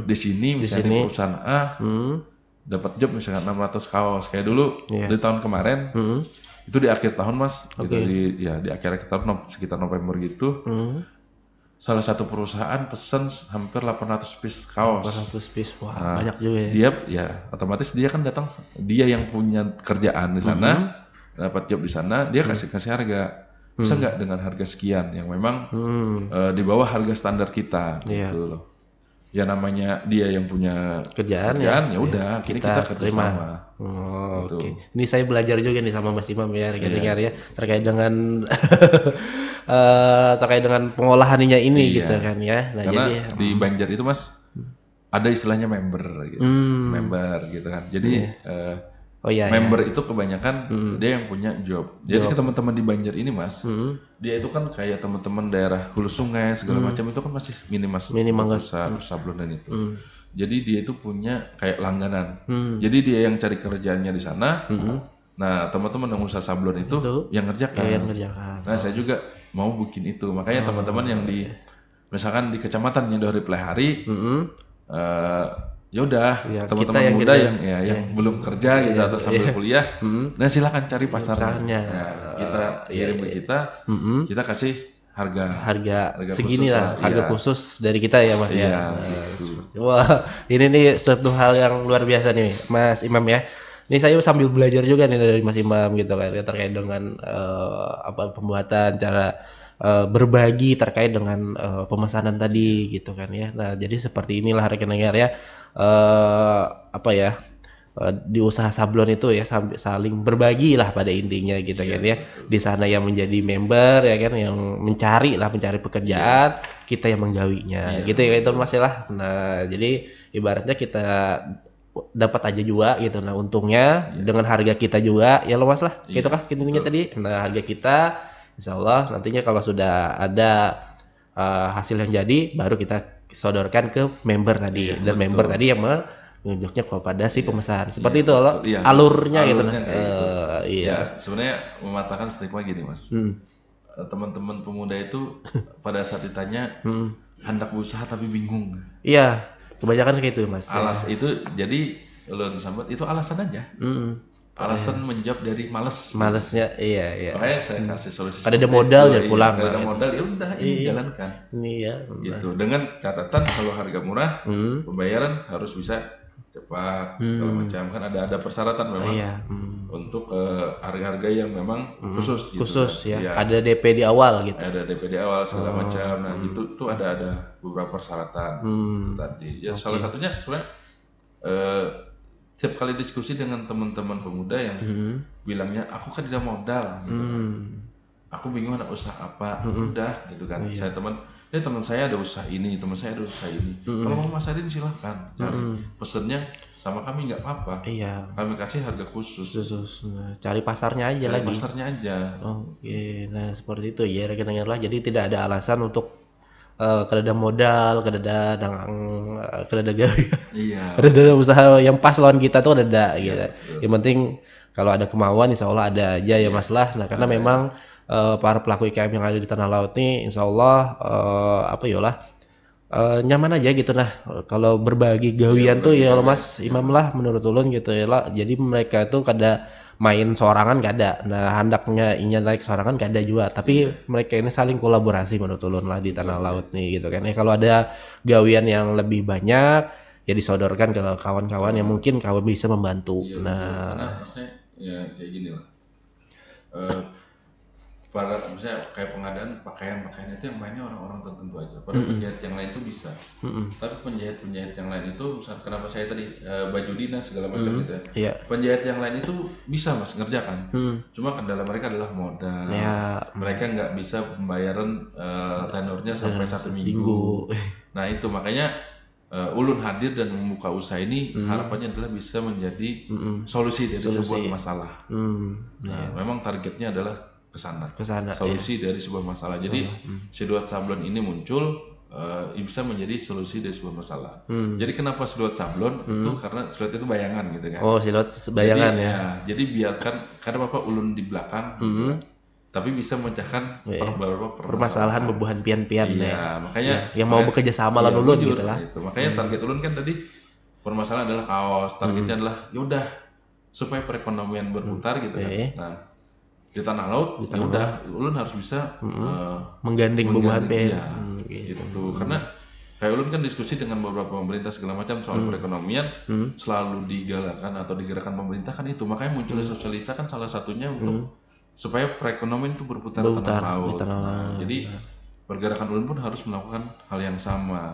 di sini misalnya di perusahaan A, dapat job misalnya 600 kaos kayak dulu di tahun kemarin, itu di akhir tahun Mas, gitu, di akhir tahun sekitar November gitu, salah satu perusahaan pesen hampir 800 piece kaos. 800 piece, wah banyak juga ya. Dia ya otomatis dia kan datang, dia yang punya kerjaan di sana, dapat job di sana, dia kasih harga. Bisa nggak dengan harga sekian yang memang di bawah harga standar kita gitu loh. ya namanya dia yang punya kerjaan ya udah kita kerja terima. sama. Oh, Gitu. oke. Ini saya belajar juga nih sama Mas Imam ya, dengar ya terkait dengan terkait dengan pengolahannya ini gitu kan ya. Nah, Karena jadi di Banjar itu Mas ada istilahnya member gitu. Member gitu kan. Jadi member itu kebanyakan dia yang punya job. Jadi teman-teman di Banjar ini Mas, dia itu kan kayak teman-teman daerah hulu sungai segala macam itu kan masih minim Mas, usaha sablon dan itu. Jadi dia itu punya kayak langganan. Jadi dia yang cari kerjaannya di sana. Nah teman-teman yang usaha sablon itu yang ngerjakan. Nah saya juga mau bikin itu. Makanya teman-teman yang di misalkan di kecamatan yang udah reply hari, ya udah teman-teman muda yang belum kerja gitu atau sambil kuliah, nah silakan cari pasarnya. Nah, kita kirim ke kita kasih harga segini lah, harga khusus dari kita ya Mas ya. Gitu. Wah, ini nih suatu hal yang luar biasa nih Mas Imam ya. Ini saya sambil belajar juga nih dari Mas Imam gitu kan ya, terkait dengan pembuatan cara berbagi terkait dengan pemesanan tadi gitu kan ya. Nah, jadi seperti inilah rekan dengar ya. Di usaha sablon itu ya saling berbagi lah pada intinya gitu kan ya. Di sana yang menjadi member ya kan, yang mencari pekerjaan, kita yang menggawinya gitu ya itu Mas lah. Nah, jadi ibaratnya kita dapat aja juga gitu. Nah, untungnya dengan harga kita juga ya luas lah. Gitu kah intinya tadi. Nah, harga kita insya Allah nantinya kalau sudah ada hasil yang jadi baru kita sodorkan ke member tadi dan member tadi yang menunjuknya kepada si pemesan seperti itu loh alurnya gitu. Ya sebenarnya mematahkan stigma gini Mas. Teman-teman pemuda itu pada saat ditanya hendak berusaha tapi bingung. Iya, kebanyakan kayak itu Mas. Itu jadi ulun sambat itu alasan aja. Alasan menjawab dari malesnya iya. Makanya saya kasih solusi. Ada modal ya pulang. Ada modal ya udah ini jalankan. Gitu. Dengan catatan kalau harga murah, pembayaran harus bisa cepat segala macam kan ada persyaratan memang untuk harga-harga yang memang khusus gitu. Ada DP di awal gitu. Ada DP di awal segala macam. Nah itu tuh ada beberapa persyaratan tadi. Ya salah satunya sebenarnya setiap kali diskusi dengan teman-teman pemuda yang bilangnya aku kan tidak modal gitu kan. Aku bingung ada usaha apa. Udah gitu kan. Teman saya ada usaha ini, teman saya ada usaha ini. Kalau mau masarin silahkan cari pesennya sama kami nggak apa-apa. Kami kasih harga khusus. Nah, cari pasarnya aja lagi. Pasarnya aja. Oke, nah seperti itu ya rekan-rekan lah. Jadi tidak ada alasan untuk kedada modal, kedada gawe. Kedada usaha yang pas lawan kita tuh ada gitu. Yang penting kalau ada kemauan insya Allah ada aja ya Mas lah. Nah karena memang para pelaku IKM yang ada di tanah laut nih insya Allah nyaman aja gitu nah kalau berbagi gawian tuh ya Mas Imam lah menurut ulun gitu ya lah. Jadi mereka tuh kada main sorangan kada. Nah hendaknya ingin naik sorangan kada juga. Tapi mereka ini saling kolaborasi menurut ulun lah di tanah laut nih gitu kan. Kalau ada gawian yang lebih banyak ya disodorkan ke kawan-kawan yang mungkin kawan bisa membantu. Karena maksudnya ya kayak gini lah. Misalnya kayak pengadaan pakaian itu yang mainnya orang-orang tertentu aja. Padahal penjahit yang lain itu bisa. Tapi penjahit yang lain itu, misal kenapa saya tadi baju dinas segala macam gitu ya. Penjahit yang lain itu bisa Mas ngerjakan. Cuma kendala mereka adalah modal. Mereka nggak bisa pembayaran tenornya sampai 1 minggu. Nah itu makanya ulun hadir dan membuka usaha ini harapannya adalah bisa menjadi solusi dari sebuah masalah. Memang targetnya adalah kesana solusi dari sebuah masalah. Jadi Siluet Sablon ini muncul bisa menjadi solusi dari sebuah masalah. Jadi kenapa Siluet Sablon itu karena siluet itu bayangan gitu kan. Siluet bayangan ya. Jadi biarkan karena Bapak ulun di belakang gitu, tapi bisa memecahkan beberapa permasalahan bebuhan pian-pian makanya yang mau bekerja sama lah ulun gitu lah. Makanya target ulun kan tadi permasalahan adalah kaos, targetnya adalah yaudah supaya perekonomian berputar gitu kan. Nah di tanah laut ya udah ulun harus bisa menggandeng bebuhan pian gitu. Karena kayak ulun kan diskusi dengan beberapa pemerintah segala macam soal perekonomian selalu digalakkan atau digerakkan pemerintah kan itu. Makanya munculnya sosialita kan salah satunya untuk supaya perekonomian itu berputar di tanah laut. Jadi pergerakan ulun pun harus melakukan hal yang sama.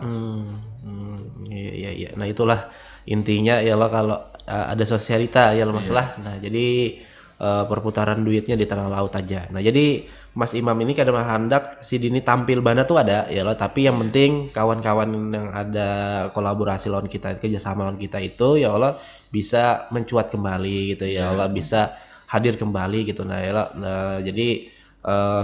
Iya. Nah itulah intinya ya lo kalau ada sosialita ya lo masalah. Nah jadi perputaran duitnya di tengah laut aja. Nah jadi Mas Imam ini kadang hendak si Dini tampil bana tuh ada ya lo, tapi yang penting kawan-kawan yang ada kolaborasi lawan kita, kerjasama lawan kita itu ya Allah bisa mencuat kembali gitu ya Allah, bisa hadir kembali gitu. Nah ya Allah, nah jadi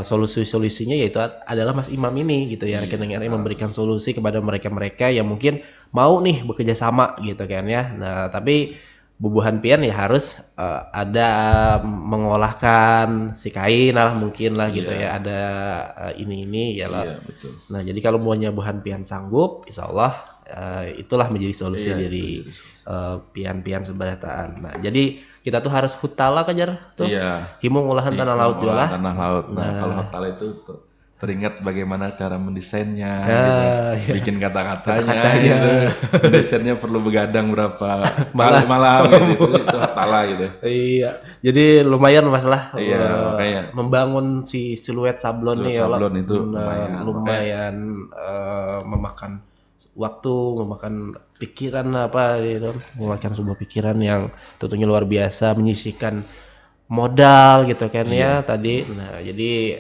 solusi-solusinya yaitu adalah Mas Imam ini gitu ya, rekan-rekan yang memberikan solusi kepada mereka-mereka yang mungkin mau nih bekerja sama gitu kan ya. Nah tapi bubuhan pian ya harus ada mengolahkan si kain lah mungkin lah gitu ya, ada ini ya lah. Betul. Nah jadi kalau muanya buhan pian sanggup, insya Allah itulah menjadi solusi dari pian-pian seberataan. Nah jadi kita tuh harus hutala kajar tuh, himung olahan tanah laut juga lah. Tanah laut. Nah kalau hutala itu teringat bagaimana cara mendesainnya, gitu. Bikin kata-katanya, gitu. Desainnya perlu begadang berapa malam gitu, itu hutala gitu. Iya, jadi lumayan masalah makanya membangun si siluet sablon nih ya, sablon itu lumayan memakan waktu, memakan pikiran apa gitu, memakan sebuah pikiran yang tentunya luar biasa, menyisihkan modal gitu kan ya tadi. Nah jadi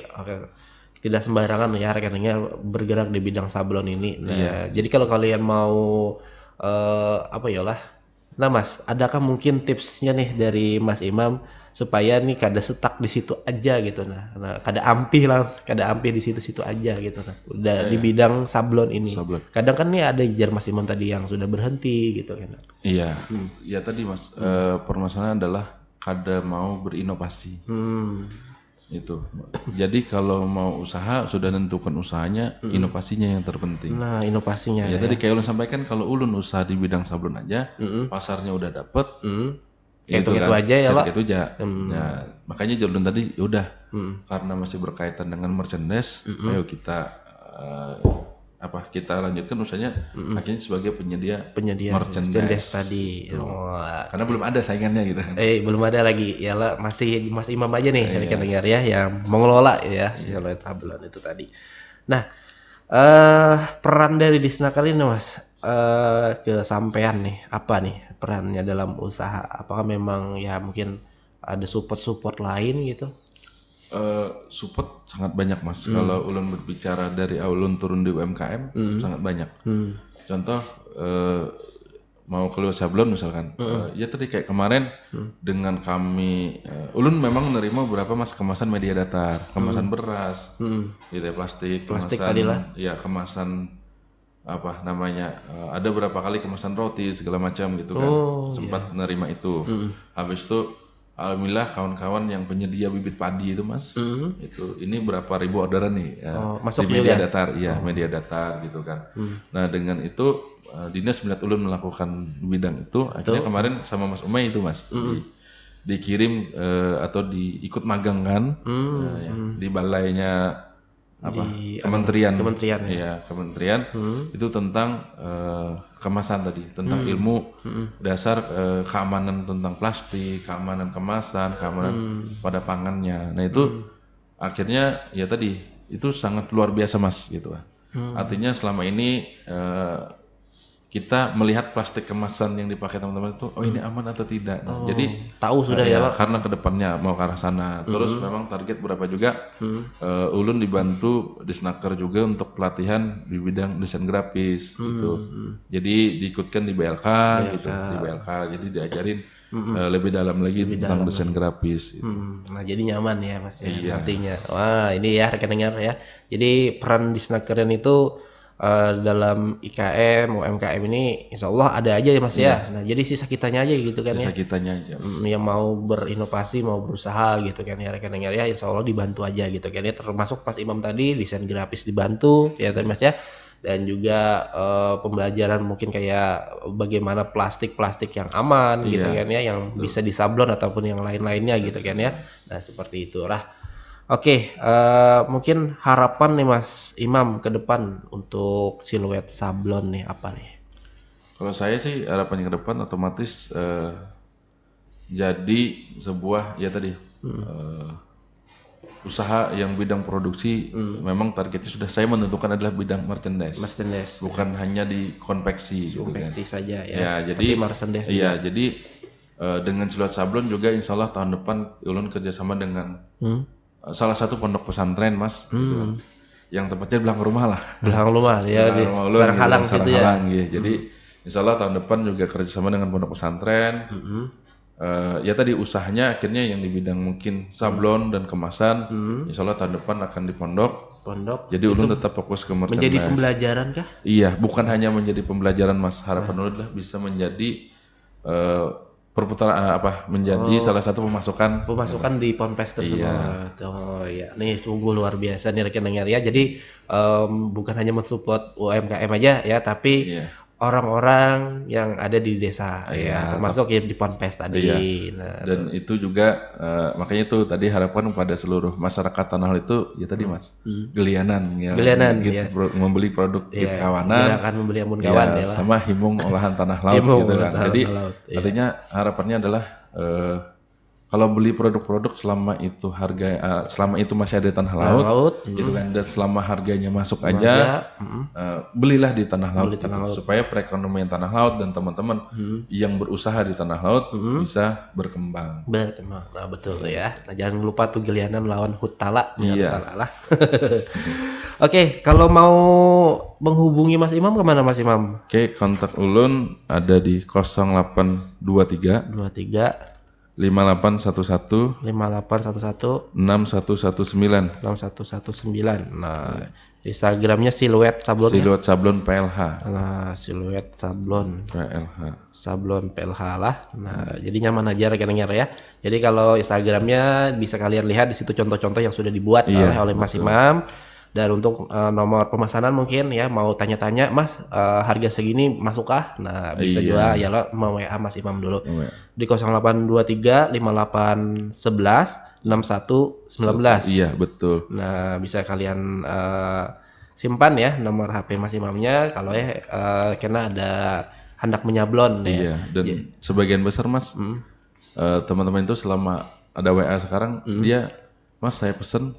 tidak sembarangan ya rekannya bergerak di bidang sablon ini. Nah jadi kalau kalian mau apa ya lah, nah Mas, adakah mungkin tipsnya nih dari Mas Imam supaya nih kada setak di situ aja gitu, nah kada ampih di situ-situ aja gitu, nah udah di bidang sablon ini. Kadang kan nih ada jar Mas Imam tadi yang sudah berhenti gitu kan. Ya tadi Mas, permasalahan adalah kada mau berinovasi. Itu. Jadi kalau mau usaha sudah tentukan usahanya, inovasinya yang terpenting. Nah, inovasinya. Ya tadi kayak ulun sampaikan, kalau ulun usaha di bidang sablon aja, pasarnya udah dapet. Itu aja ya Pak. Itu aja. Ya, makanya ulun tadi udah karena masih berkaitan dengan merchandise, ayo kita kita lanjutkan usahanya akhirnya sebagai penyedia merchandise tadi. Karena belum ada saingannya gitu kan. Belum ada lagi ya lah, masih Mas Imam aja nih rekan dengar ya yang mengelola ya siluet sablon itu tadi. Nah peran dari Disnaker ini Mas ke sampean nih, apa nih perannya dalam usaha? Apakah memang ya mungkin ada support lain gitu? Support sangat banyak Mas. Kalau ulun berbicara dari ulun turun di UMKM sangat banyak. Contoh mau keluar sablon misalkan, ya tadi kayak kemarin dengan kami, ulun memang menerima beberapa Mas kemasan media datar, kemasan beras, gitu ya, plastik kemasan, ya kemasan apa namanya, ada berapa kali kemasan roti segala macam gitu kan, sempat menerima itu. Habis itu alhamdulillah kawan-kawan yang penyedia bibit padi itu Mas, itu ini berapa ribu orderan nih masuk di media datar, media datar gitu kan. Nah dengan itu dinas melihat ulun melakukan bidang itu, akhirnya kemarin sama Mas Umay itu Mas dikirim atau diikut magang kan, di balainya kementerian itu tentang kemasan tadi, tentang ilmu dasar keamanan tentang plastik, keamanan kemasan, keamanan pada pangannya. Nah itu akhirnya ya tadi itu sangat luar biasa Mas gitu. Artinya selama ini kita melihat plastik kemasan yang dipakai teman-teman itu, ini aman atau tidak. Nah, jadi tahu sudah ya Pak. Karena kedepannya mau ke arah sana. Terus memang target berapa juga, ulun dibantu Disnaker juga untuk pelatihan di bidang desain grafis gitu. Jadi diikutkan di BLK gitu, di BLK. Jadi diajarin lebih dalam lagi tentang desain grafis. Gitu. Nah jadi nyaman ya Mas ya nantinya. Wah ini ya rekan dengar ya. Jadi peran Disnakeran itu dalam IKM, UMKM ini insya Allah ada aja ya Mas ya. Nah jadi sisa kitanya aja gitu kan sisa kitanya aja. Yang mau berinovasi, mau berusaha gitu kan ya rekan dengar ya, insya Allah dibantu aja gitu kan ya. Termasuk Mas Imam tadi desain grafis dibantu ya Mas ya. Dan juga pembelajaran mungkin kayak bagaimana plastik yang aman gitu kan ya, yang bisa disablon ataupun yang lain-lainnya gitu kan ya. Nah seperti itulah. Oke, mungkin harapan nih Mas Imam ke depan untuk siluet sablon nih apa nih? Kalau saya sih harapannya ke depan otomatis jadi sebuah ya tadi usaha yang bidang produksi memang targetnya sudah saya menentukan adalah bidang merchandise. Bukan hanya di konveksi gitu kan. Saja ya. Ya, jadi merchandise iya, jadi dengan Siluet Sablon juga insya Allah tahun depan ulun kerjasama dengan salah satu pondok pesantren Mas gitu kan. Yang tempatnya belakang rumah lah. Belakang rumah ya di Sarang Halang gitu ya. Jadi insya Allah tahun depan juga kerjasama dengan pondok pesantren. Ya tadi usahanya akhirnya yang di bidang mungkin sablon dan kemasan, insya Allah tahun depan akan di pondok. Jadi ulun tetap fokus ke merchandise. Menjadi pembelajaran kah? Iya, bukan hanya menjadi pembelajaran Mas. Harapan ulun adalah bisa menjadi perputaran menjadi salah satu pemasukan di Ponpes tersebut. Iya. Oh iya, nih sungguh luar biasa nih rekan dengar ya. Jadi bukan hanya mensupport UMKM aja ya, tapi orang-orang yang ada di desa ya, termasuk ya di Ponpes tadi. Nah, dan itu juga makanya itu tadi harapan pada seluruh masyarakat Tanah Laut itu ya tadi Mas, gelianan ya, membeli produk Git Kawanan, akan membeli Ambon Kawan ya, sama himung olahan tanah laut gitu kan. Jadi artinya harapannya adalah kalau beli produk-produk selama itu selama itu masih ada di tanah laut gitu kan, dan selama harganya masuk aja, belilah di tanah laut, supaya perekonomian tanah laut dan teman-teman yang berusaha di tanah laut bisa berkembang. Nah betul ya. Nah jangan lupa tuh gelianan lawan Hutala. Salah. Oke, kalau mau menghubungi Mas Imam kemana Mas Imam? Oke, kontak ulun ada di 0823 5811 6119. Nah, Instagramnya Siluet Sablon. Siluet Sablon PLH. Nah, Siluet Sablon PLH. Sablon PLH lah. Nah, jadi nyaman aja rekan-rekan ya. Jadi kalau Instagramnya bisa kalian lihat di situ contoh-contoh yang sudah dibuat oleh Mas Imam. Dan untuk nomor pemesanan mungkin ya, mau tanya-tanya Mas harga segini masukkah? Nah bisa juga ya lo mau WA Mas Imam dulu di 0823 5811 6119. Iya betul. Nah bisa kalian simpan ya nomor HP Mas Imamnya kalau karena ada hendak menyablon ya. Dan sebagian besar Mas teman-teman itu selama ada WA sekarang dia Mas saya pesen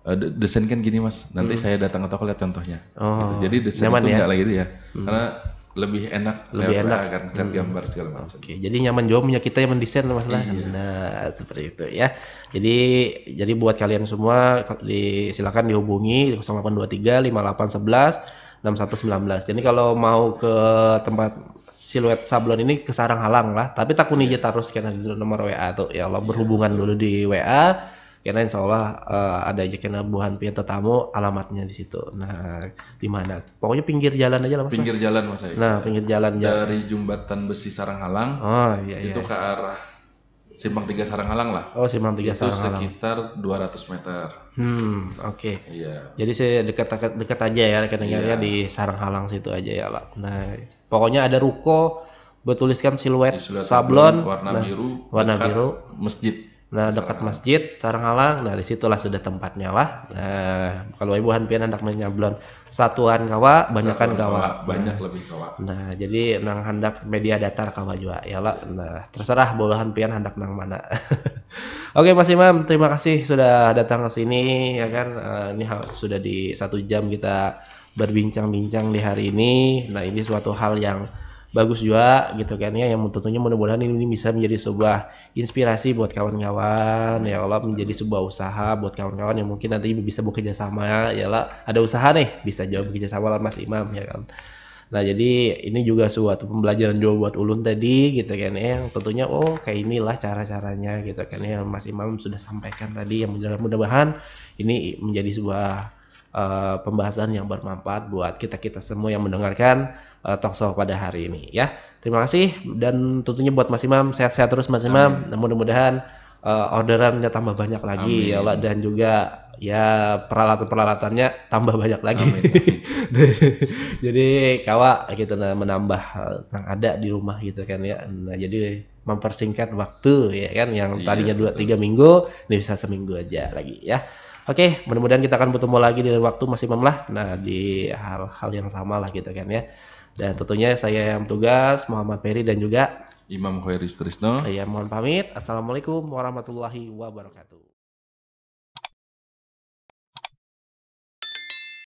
desainkan gini Mas, nanti saya datang atau lihat contohnya. Gitu. Jadi desain itu nggak lagi ya, karena lebih enak kan lihat gambar segala macam. Oke, jadi nyaman juga punya kita yang mendesain masalah. Nah seperti itu ya. Jadi buat kalian semua silakan dihubungi 0823 5811 6119. Jadi kalau mau ke tempat Siluet Sablon ini ke Sarang Halang lah, tapi takun aja terus karena di nomor WA tuh ya Allah berhubungan dulu di WA. Karena insya Allah ada aja kena buahan pian tetamu alamatnya di situ. Nah, di mana? Pokoknya pinggir jalan aja lah Mas. Pinggir jalan Mas. Nah, pinggir jalan dari Jembatan Besi Sarang Halang. Itu ke arah Simpang 3 Sarang Halang lah. Oh, Simpang 3 Sarang Halang. Itu sekitar 200 meter. Oke. Iya. Jadi saya dekat aja ya rekan-rekannya di Sarang Halang situ aja ya lah. Nah, pokoknya ada ruko bertuliskan Siluet Sablon warna biru masjid. Nah dekat masjid Sarang Halang, nah disitulah sudah tempatnya lah. Nah kalau ibu hanpian hendak menyablon satuan kawa, banyakan kawa, banyak lebih kawa. Nah jadi nang hendak media datar kawa juga ya lah. Nah terserah boleh hanpian hendak nang mana. Oke Mas Imam, terima kasih sudah datang ke sini ya kan. Ini sudah di 1 jam kita berbincang-bincang di hari ini. Nah ini suatu hal yang bagus juga gitu kan ya, yang tentunya mudah-mudahan ini bisa menjadi sebuah inspirasi buat kawan-kawan ya Allah, menjadi sebuah usaha buat kawan-kawan yang mungkin nanti bisa bekerja sama ya lah, ada usaha nih bisa jauh bekerja sama lah Mas Imam ya kan. Nah jadi ini juga suatu pembelajaran juga buat ulun tadi gitu kan ya, yang tentunya kayak inilah cara-caranya gitu kan ya, Mas Imam sudah sampaikan tadi, yang mudah-mudahan ini menjadi sebuah pembahasan yang bermanfaat buat kita semua yang mendengarkan talkshow pada hari ini ya. Terima kasih, dan tentunya buat Mas Imam sehat-sehat terus Mas Imam. Mudah-mudahan orderannya tambah banyak lagi ya Allah, dan juga ya peralatan-peralatannya tambah banyak lagi. Jadi kawa kita menambah yang ada di rumah gitu kan ya. Nah jadi mempersingkat waktu ya kan, yang tadinya 2-3 minggu ini bisa seminggu aja lagi ya. Oke, mudah-mudahan kita akan bertemu lagi di waktu Mas Imam lah. Nah, di hal-hal yang sama lah gitu kan ya. Dan tentunya saya yang tugas Muhammad Ferry dan juga Imam Khairis Trisno. Saya mohon pamit. Assalamualaikum warahmatullahi wabarakatuh.